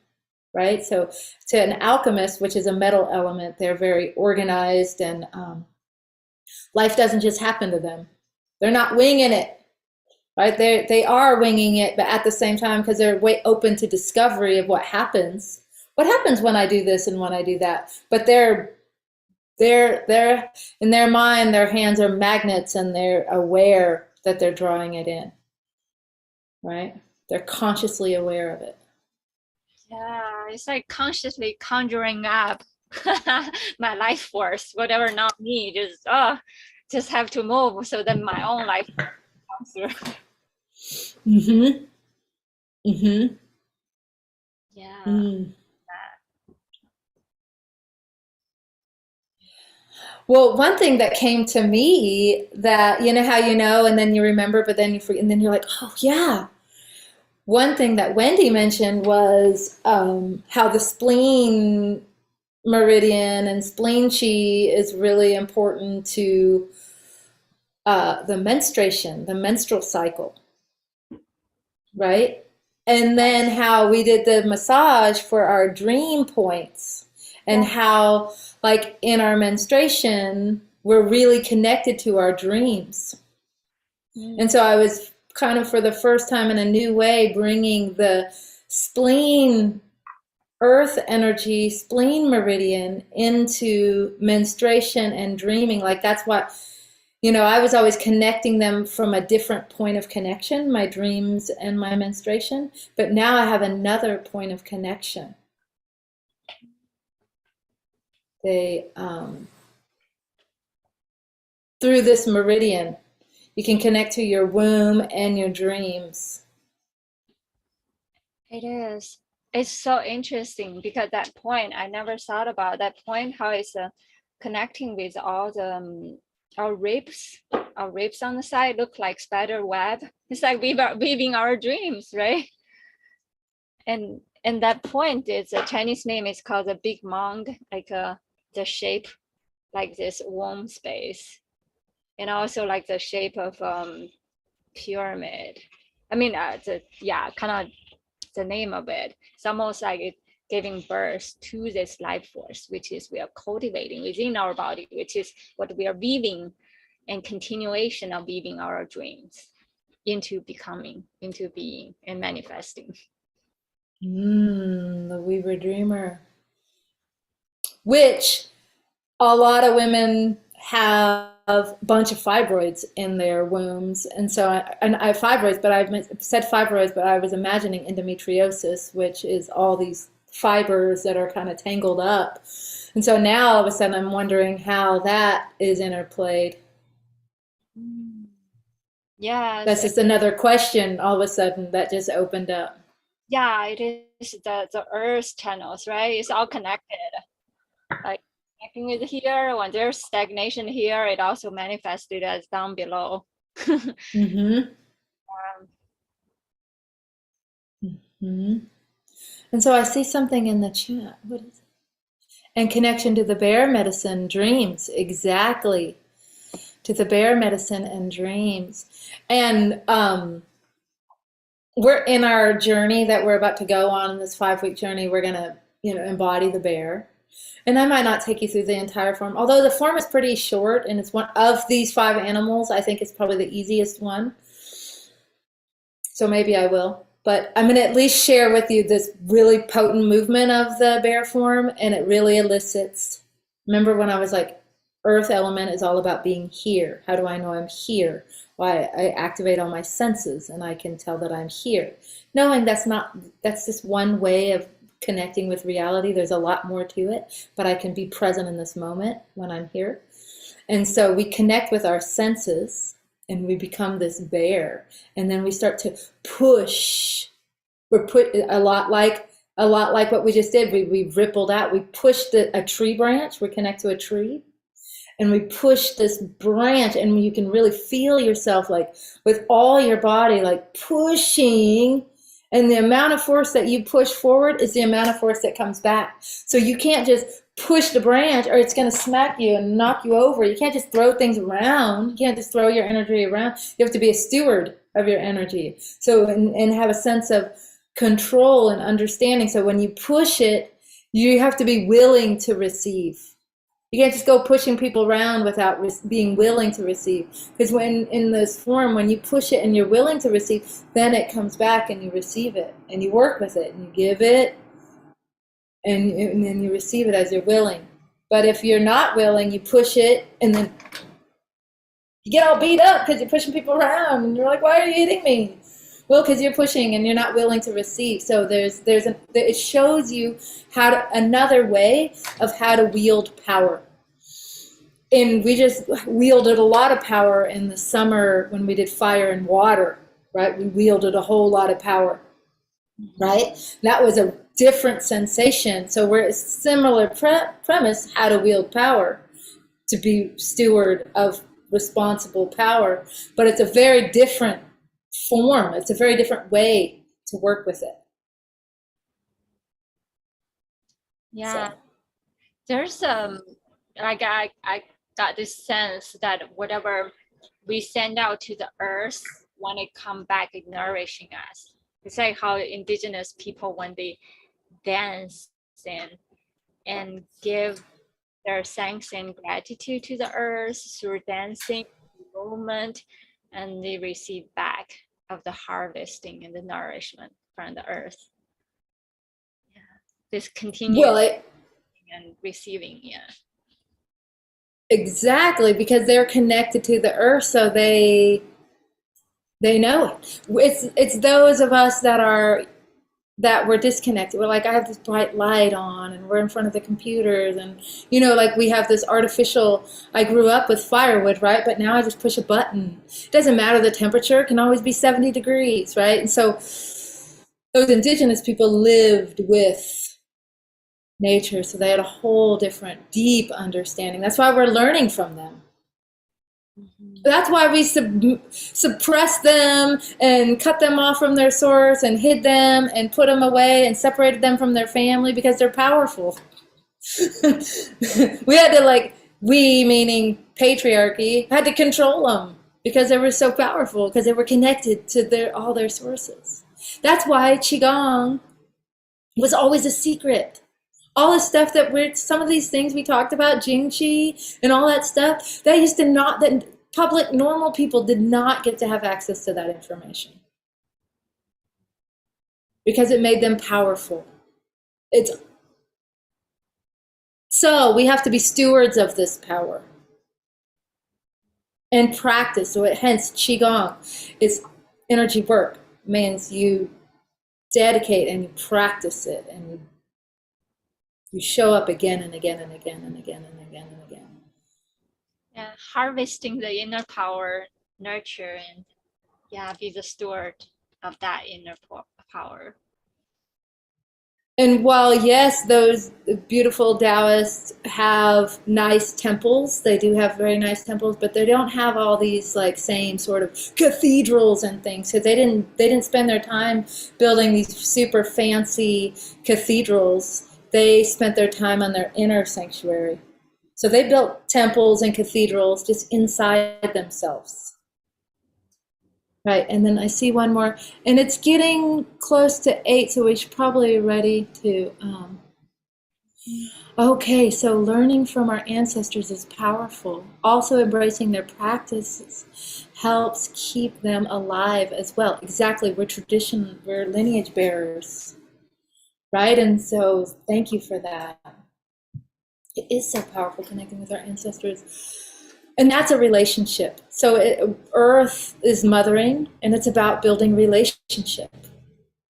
right? So to an alchemist, which is a metal element, they're very organized and life doesn't just happen to them. They're not winging it. Right? They are winging it, but at the same time, because they're way open to discovery of what happens. What happens when I do this and when I do that? But they're in their mind, their hands are magnets and they're aware that they're drawing it in. Right? They're consciously aware of it. Yeah, it's like consciously conjuring up my life force, whatever not me, just have to move so that my own life comes through. Mm-hmm. Mm-hmm. Yeah. Mm. Well, one thing that came to me that, you know how you know, and then you remember, but then you forget, and then you're like, oh, yeah. One thing that Wendy mentioned was how the spleen meridian and spleen chi is really important to the menstruation, the menstrual cycle, right? And then how we did the massage for our dream points and how, like, in our menstruation, we're really connected to our dreams. And so I was kind of for the first time in a new way bringing the spleen earth energy, spleen meridian into menstruation and dreaming. Like that's what, I was always connecting them from a different point of connection, my dreams and my menstruation. But now I have another point of connection. They, through this meridian, you can connect to your womb and your dreams. It is. It's so interesting because that point, I never thought about that point, how it's connecting with all the our ribs. Our ribs on the side look like spider web. It's like weaving our dreams, right? And that point is a Chinese name is called the Big Mong, like the shape like this womb space, and also like the shape of pyramid. I mean, kind of the name of it. It's almost like it giving birth to this life force, which is we are cultivating within our body, which is what we are weaving and continuation of weaving our dreams into becoming, into being and manifesting. The Weaver Dreamer. Which a lot of women have a bunch of fibroids in their wombs. And so I have fibroids, but I've said fibroids, but I was imagining endometriosis, which is all these fibers that are kind of tangled up. And so now all of a sudden I'm wondering how that is interplayed. Yeah. That's just another question all of a sudden that just opened up. Yeah, it is the earth channels, right? It's all connected. Like connecting with here, when there's stagnation here, it also manifested as down below. Mm-hmm. Mm-hmm. And so I see something in the chat. What is it? And connection to the bear medicine, dreams, exactly. To the bear medicine and dreams. And we're in our journey that we're about to go on in this 5-week journey. We're going to, embody the bear. And I might not take you through the entire form, although the form is pretty short and it's one of these 5 animals. I think it's probably the easiest one. So maybe I will. But I'm going to at least share with you this really potent movement of the bear form, and it really elicits. Remember when I was like, earth element is all about being here. How do I know I'm here? Why I activate all my senses and I can tell that I'm here. Knowing that's just one way of connecting with reality. There's a lot more to it, but I can be present in this moment when I'm here. And so we connect with our senses and we become this bear. And then we start to push. We're put a lot like what we just did. We rippled out. We pushed a tree branch. We connect to a tree. And we push this branch, and you can really feel yourself like with all your body, like pushing. And the amount of force that you push forward is the amount of force that comes back. So you can't just push the branch or it's going to smack you and knock you over. You can't just throw things around. You can't just throw your energy around. You have to be a steward of your energy. So, and have a sense of control and understanding. So when you push it, you have to be willing to receive. You can't just go pushing people around without being willing to receive. Because when in this form, when you push it and you're willing to receive, then it comes back and you receive it and you work with it and you give it and then you receive it as you're willing. But if you're not willing, you push it and then you get all beat up because you're pushing people around and you're like, why are you hitting me? Well, because you're pushing and you're not willing to receive. So it shows you another way of how to wield power. And we just wielded a lot of power in the summer when we did fire and water, right? We wielded a whole lot of power, right? That was a different sensation. So we're a similar premise, how to wield power, to be steward of responsible power. But it's a very different form. It's a very different way to work with it. Yeah, so. There's like I got this sense that whatever we send out to the earth, when it come back, it nourishing us. It's like how indigenous people, when they dance and give their thanks and gratitude to the earth through dancing movement, and they receive back of the harvesting and the nourishment from the earth. Yeah, this continues and receiving. Yeah, exactly, because they're connected to the earth, so they know it. It's those of us that we're disconnected. We're like, I have this bright light on and we're in front of the computers and, like we have this artificial, I grew up with firewood, right? But now I just push a button. It doesn't matter the temperature, it can always be 70 degrees, right? And so those indigenous people lived with nature, so they had a whole different, deep understanding. That's why we're learning from them. That's why we suppress them and cut them off from their source and hid them and put them away and separated them from their family, because they're powerful. We had to, we meaning patriarchy, had to control them because they were so powerful, because they were connected to all their sources. That's why Qigong was always a secret. All the stuff some of these things we talked about, Jing Qi and all that stuff, that public, normal people did not get to have access to that information because it made them powerful. So we have to be stewards of this power and practice. So hence Qigong is energy work. It means you dedicate and you practice it and you show up again and again and again and again and again and again. Yeah, harvesting the inner power, nurture, and be the steward of that inner power. And while, yes, those beautiful Taoists have nice temples, they do have very nice temples, but they don't have all these same sort of cathedrals and things. So they didn't spend their time building these super fancy cathedrals. They spent their time on their inner sanctuary. So they built temples and cathedrals just inside themselves. Right, and then I see one more, and it's getting close to 8, so we should probably be ready to Okay, so learning from our ancestors is powerful. Also, embracing their practices helps keep them alive as well. Exactly, we're lineage bearers, right? And so, thank you for that. It is so powerful connecting with our ancestors. And that's a relationship. So, Earth is mothering, and it's about building relationship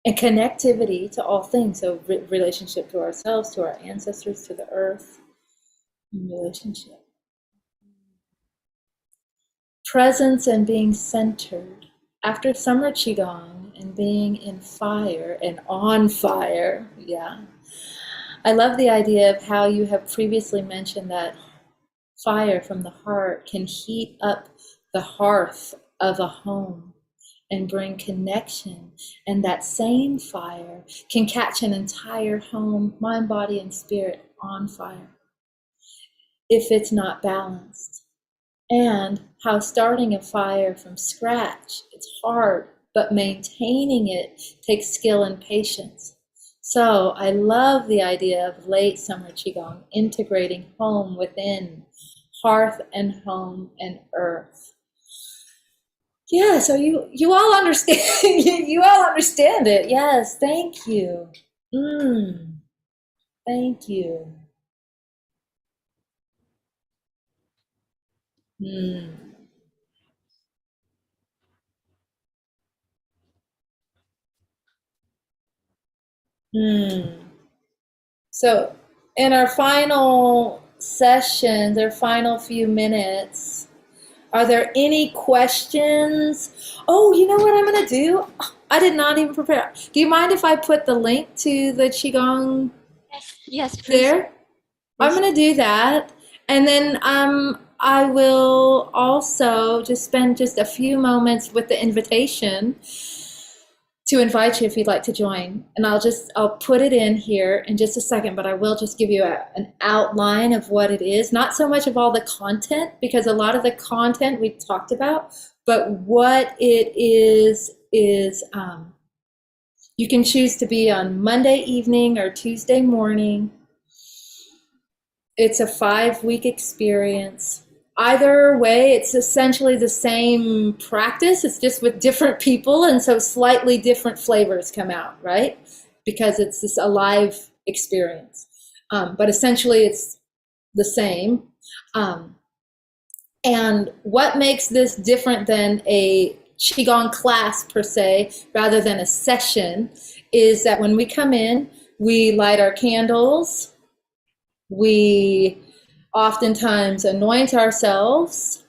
and connectivity to all things. So, relationship to ourselves, to our ancestors, to the earth, relationship. Presence and being centered. After summer Qigong and being in fire and on fire, yeah. I love the idea of how you have previously mentioned that fire from the heart can heat up the hearth of a home and bring connection. And that same fire can catch an entire home, mind, body, and spirit on fire if it's not balanced. And how starting a fire from scratch, it's hard, but maintaining it takes skill and patience. So I love the idea of late summer Qigong, integrating home within, hearth and home and earth. Yeah, so you all understand you all understand it. Yes, thank you. Mm, thank you. Mm, mm. So, in our final sessions, our final few minutes, are there any questions? Oh, you know what I'm going to do? I did not even prepare. Do you mind if I put the link to the Qigong Yes, yes, please, there? I'm please. going to do that. And then I will also just spend just a few moments with the invitation to invite you if you'd like to join. And I'll put it in here in just a second, but I will just give you an outline of what it is. Not so much of all the content, because a lot of the content we've talked about, but what it is you can choose to be on Monday evening or Tuesday morning. It's a 5-week experience. Either way, it's essentially the same practice. It's just with different people, and so slightly different flavors come out, right? Because it's this alive experience. But essentially, it's the same. Um, and what makes this different than a Qigong class per se, rather than a session, is that when we come in, we light our candles, we oftentimes anoint ourselves,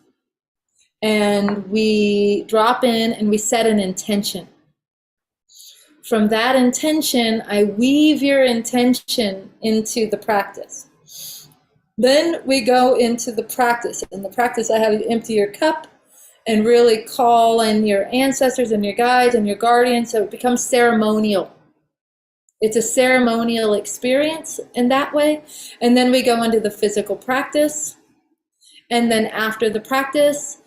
and we drop in and we set an intention. From that intention, I weave your intention into the practice. Then we go into the practice. In the practice, I have you empty your cup and really call in your ancestors and your guides and your guardians, so it becomes ceremonial. It's a ceremonial experience in that way. And then we go into the physical practice. And then after the practice,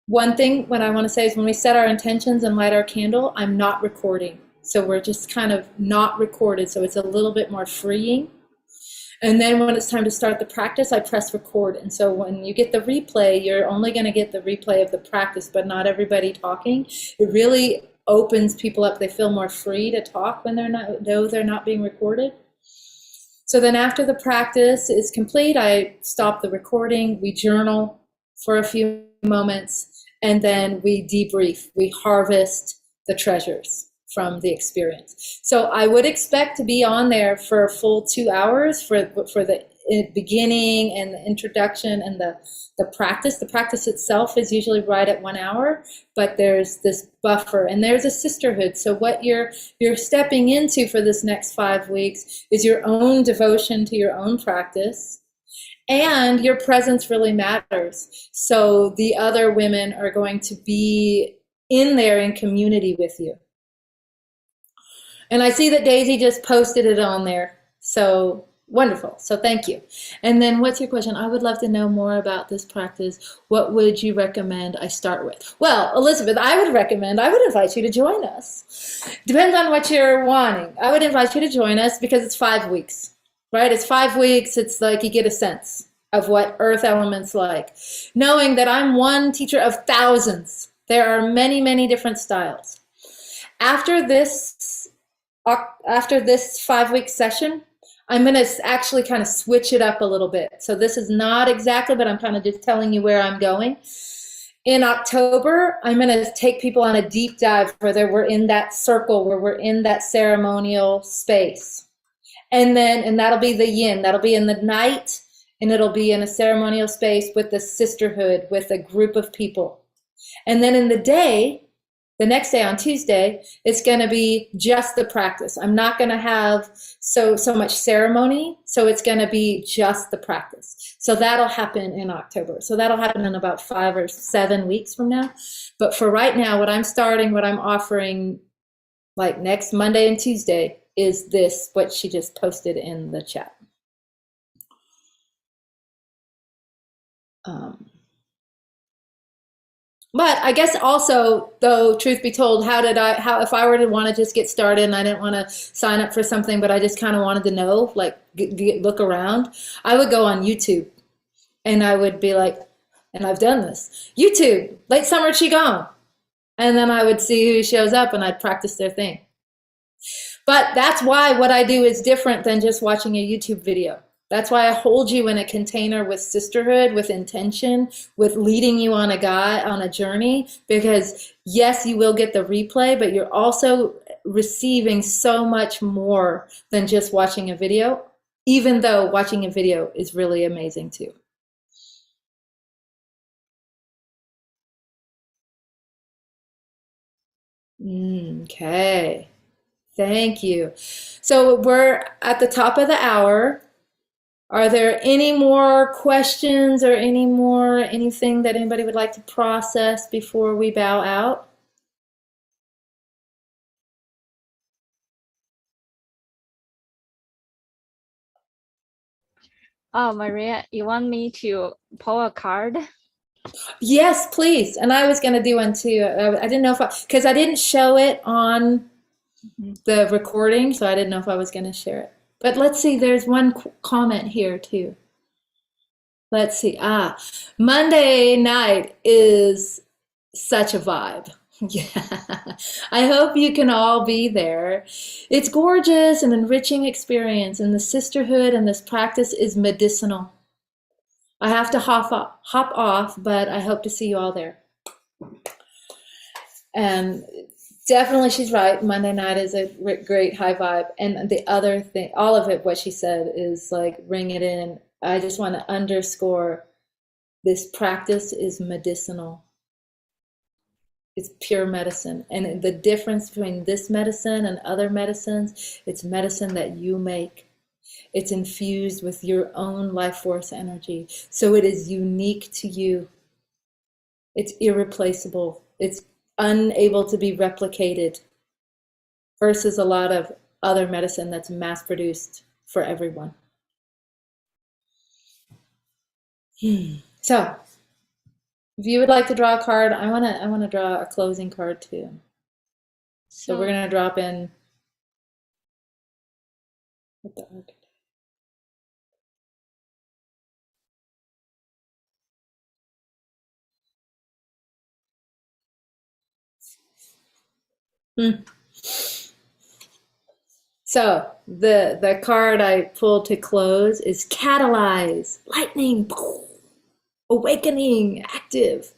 one thing what I want to say is when we set our intentions and light our candle, I'm not recording. So we're just kind of not recorded. So it's a little bit more freeing. And then when it's time to start the practice, I press record. And so when you get the replay, you're only going to get the replay of the practice, but not everybody talking. It really opens people up. They feel more free to talk when they're not being recorded. So then after the practice is complete, I stop the recording, we journal for a few moments, and then we debrief. We harvest the treasures from the experience. So I would expect to be on there for a full 2 hours for the beginning and the introduction and the practice. The practice itself is usually right at 1 hour, but there's this buffer and there's a sisterhood. So what you're stepping into for this next 5 weeks is your own devotion to your own practice. And your presence really matters. So the other women are going to be in there in community with you. And I see that Daisy just posted it on there. So wonderful. So thank you. And then what's your question? I would love to know more about this practice. What would you recommend I start with? Well, Elizabeth, I would invite you to join us. Depends on what you're wanting. I would invite you to join us because it's 5 weeks. right? It's 5 weeks. It's like you get a sense of what earth element's like, knowing that I'm one teacher of thousands. There are many, many different styles. After this, after this 5 week session, I'm going to actually kind of switch it up a little bit. So this is not exactly, but I'm kind of just telling you where I'm going. In October, I'm going to take people on a deep dive where we're in that circle, where we're in that ceremonial space. And that'll be the yin, that'll be in the night, and it'll be in a ceremonial space with the sisterhood, with a group of people. And then in the day, the next day on Tuesday, it's going to be just the practice. I'm not going to have so much ceremony, so it's going to be just the practice. So that'll happen in October. So that'll happen in about 5 or 7 weeks from now. But for right now, what I'm offering like next Monday and Tuesday is this, what she just posted in the chat. But I guess also, though, truth be told, if I were to want to just get started and I didn't want to sign up for something, but I just kind of wanted to know, like look around, I would go on YouTube and I would be like, and I've done this, YouTube, late summer Qigong. And then I would see who shows up and I'd practice their thing. But that's why what I do is different than just watching a YouTube video. That's why I hold you in a container with sisterhood, with intention, with leading you on a journey, because yes, you will get the replay, but you're also receiving so much more than just watching a video, even though watching a video is really amazing too. Okay. Thank you. So we're at the top of the hour. Are there any more questions or anything that anybody would like to process before we bow out? Oh, Maria, you want me to pull a card? Yes, please. And I was going to do one too. I didn't know because I didn't show it on the recording, so I didn't know if I was going to share it. But let's see, there's one comment here too. Let's see. Monday night is such a vibe. Yeah. I hope you can all be there. It's gorgeous and enriching experience, and the sisterhood and this practice is medicinal. I have to hop off, but I hope to see you all there. And definitely she's right. Monday night is a great high vibe. And the other thing, all of it, what she said is like, ring it in. I just want to underscore this practice is medicinal. It's pure medicine. And the difference between this medicine and other medicines, it's medicine that you make. It's infused with your own life force energy. So it is unique to you. It's irreplaceable. It's unable to be replicated versus a lot of other medicine that's mass produced for everyone. So if you would like to draw a card, I want to draw a closing card too. So we're going to drop in with the arc. So the card I pulled to close is catalyze, lightning, awakening, active.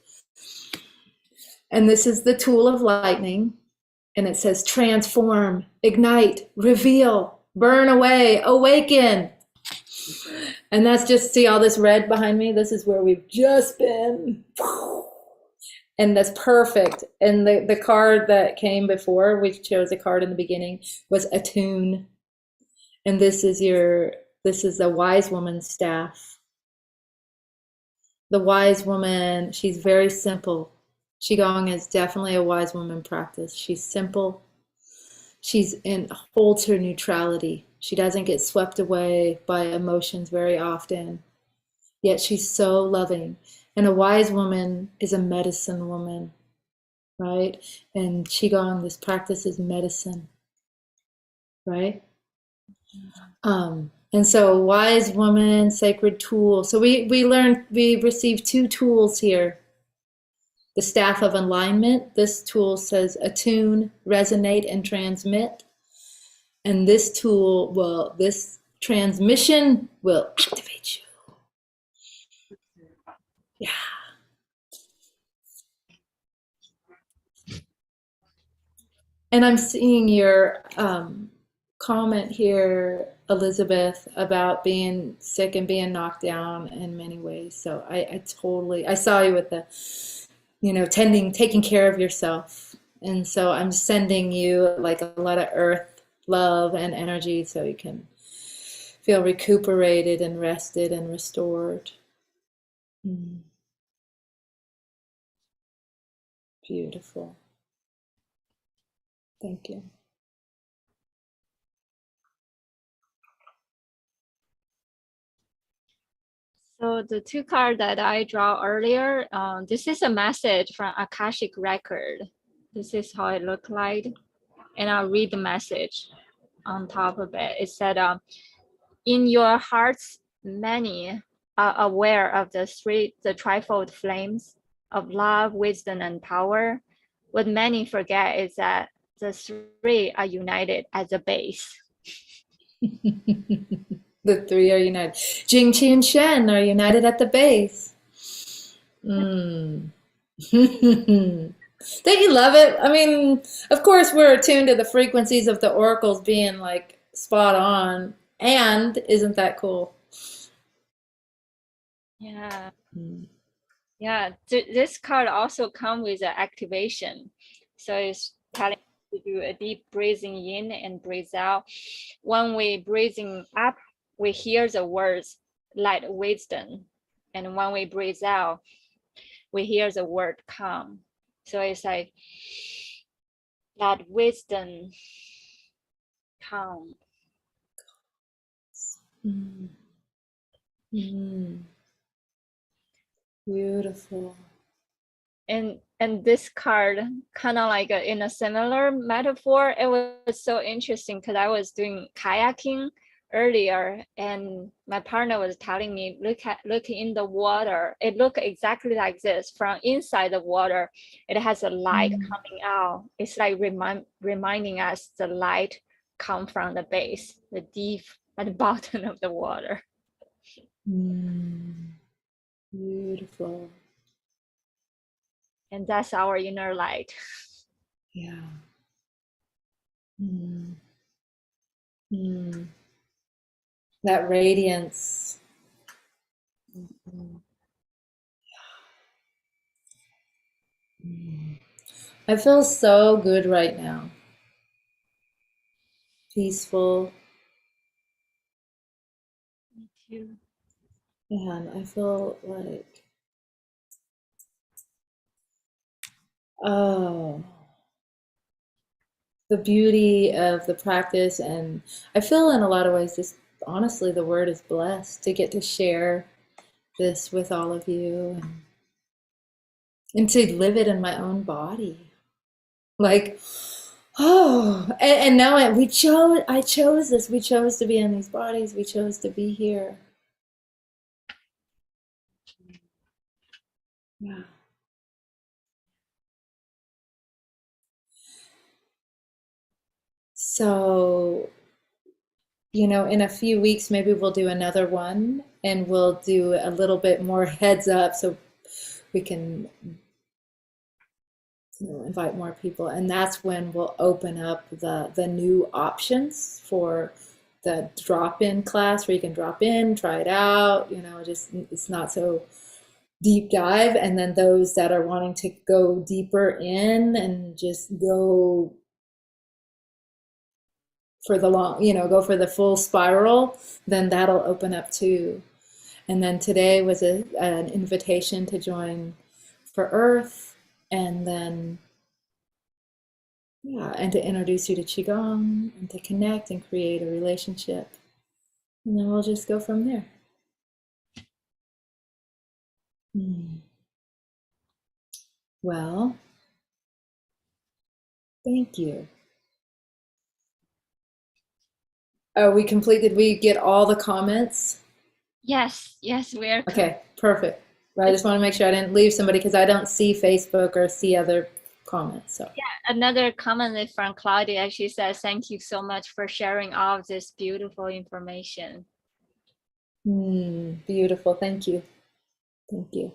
And this is the tool of lightning. And it says transform, ignite, reveal, burn away, awaken. And that's just, see all this red behind me? This is where we've just been. And that's perfect. And the card that came before, we chose a card in the beginning, was attune. And this is the wise woman's staff. The wise woman, she's very simple. Qigong is definitely a wise woman practice. She's simple. Holds her neutrality. She doesn't get swept away by emotions very often. Yet she's so loving. And a wise woman is a medicine woman, right? And Qigong, this practice is medicine, right? And so wise woman, sacred tool. So we received two tools here. The staff of alignment. This tool says attune, resonate, and transmit. And this tool will, this transmission will activate you. Yeah. And I'm seeing your comment here, Elizabeth, about being sick and being knocked down in many ways. So I totally, I saw you with the, taking care of yourself. And so I'm sending you like a lot of earth love and energy so you can feel recuperated and rested and restored. Mm, beautiful. Thank you. So the two cards that I draw earlier, this is a message from Akashic record. This is how it looked like. And I'll read the message on top of it. It said, in your hearts, many are aware of the trifold flames of love, wisdom, and power. What many forget is that the three are united at the base. The three are united. Jing, Qi, and Shen are united at the base. Mm. Don't you love it? I mean, of course, we're attuned to the frequencies of the oracles being like spot on. And isn't that cool? Yeah. Mm. Yeah. This card also comes with an activation. So it's telling you to do a deep breathing in and breathe out. When we breathing up, we hear the words light wisdom. And when we breathe out, we hear the word calm. So it's like that wisdom, calm. Mm. Mm. Beautiful. And this card kind of like in a similar metaphor. It was so interesting because I was doing kayaking earlier and my partner was telling me look in the water. It looked exactly like this from inside the water. It has a light coming out. It's like reminding us the light come from the base, the deep at the bottom of the water. Mm. Beautiful. And that's our inner light. Yeah. Mm. Mm. That radiance. Mm. Mm. I feel so good right now. Peaceful. Me too. And I feel like, oh, the beauty of the practice. And I feel in a lot of ways, just honestly, the word is blessed to get to share this with all of you and to live it in my own body. Like, oh, and now I chose this. We chose to be in these bodies. We chose to be here. Yeah. So, in a few weeks, maybe we'll do another one and we'll do a little bit more heads up so we can, invite more people. And that's when we'll open up the new options for the drop-in class where you can drop in, try it out, just it's not so deep dive. And then those that are wanting to go deeper in and just go for the long, go for the full spiral, then that'll open up too. And then today was an invitation to join for Earth, and then, yeah, and to introduce you to Qigong and to connect and create a relationship. And then we'll just go from there. Hmm. Well, thank you. Are we complete? Did we get all the comments? Yes, yes, we are. Okay, perfect. Well, I just want to make sure I didn't leave somebody because I don't see Facebook or see other comments. So Another comment is from Claudia. She says, "Thank you so much for sharing all of this beautiful information." beautiful. Thank you. Thank you.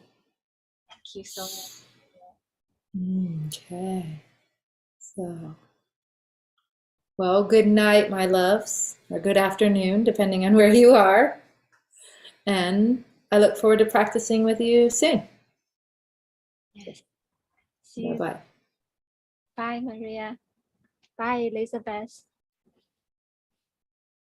Thank you so much. Okay. So, well, good night, my loves, or good afternoon, depending on where you are. And I look forward to practicing with you soon. Yes. See Bye you. bye. Bye, Maria. Bye, Elizabeth.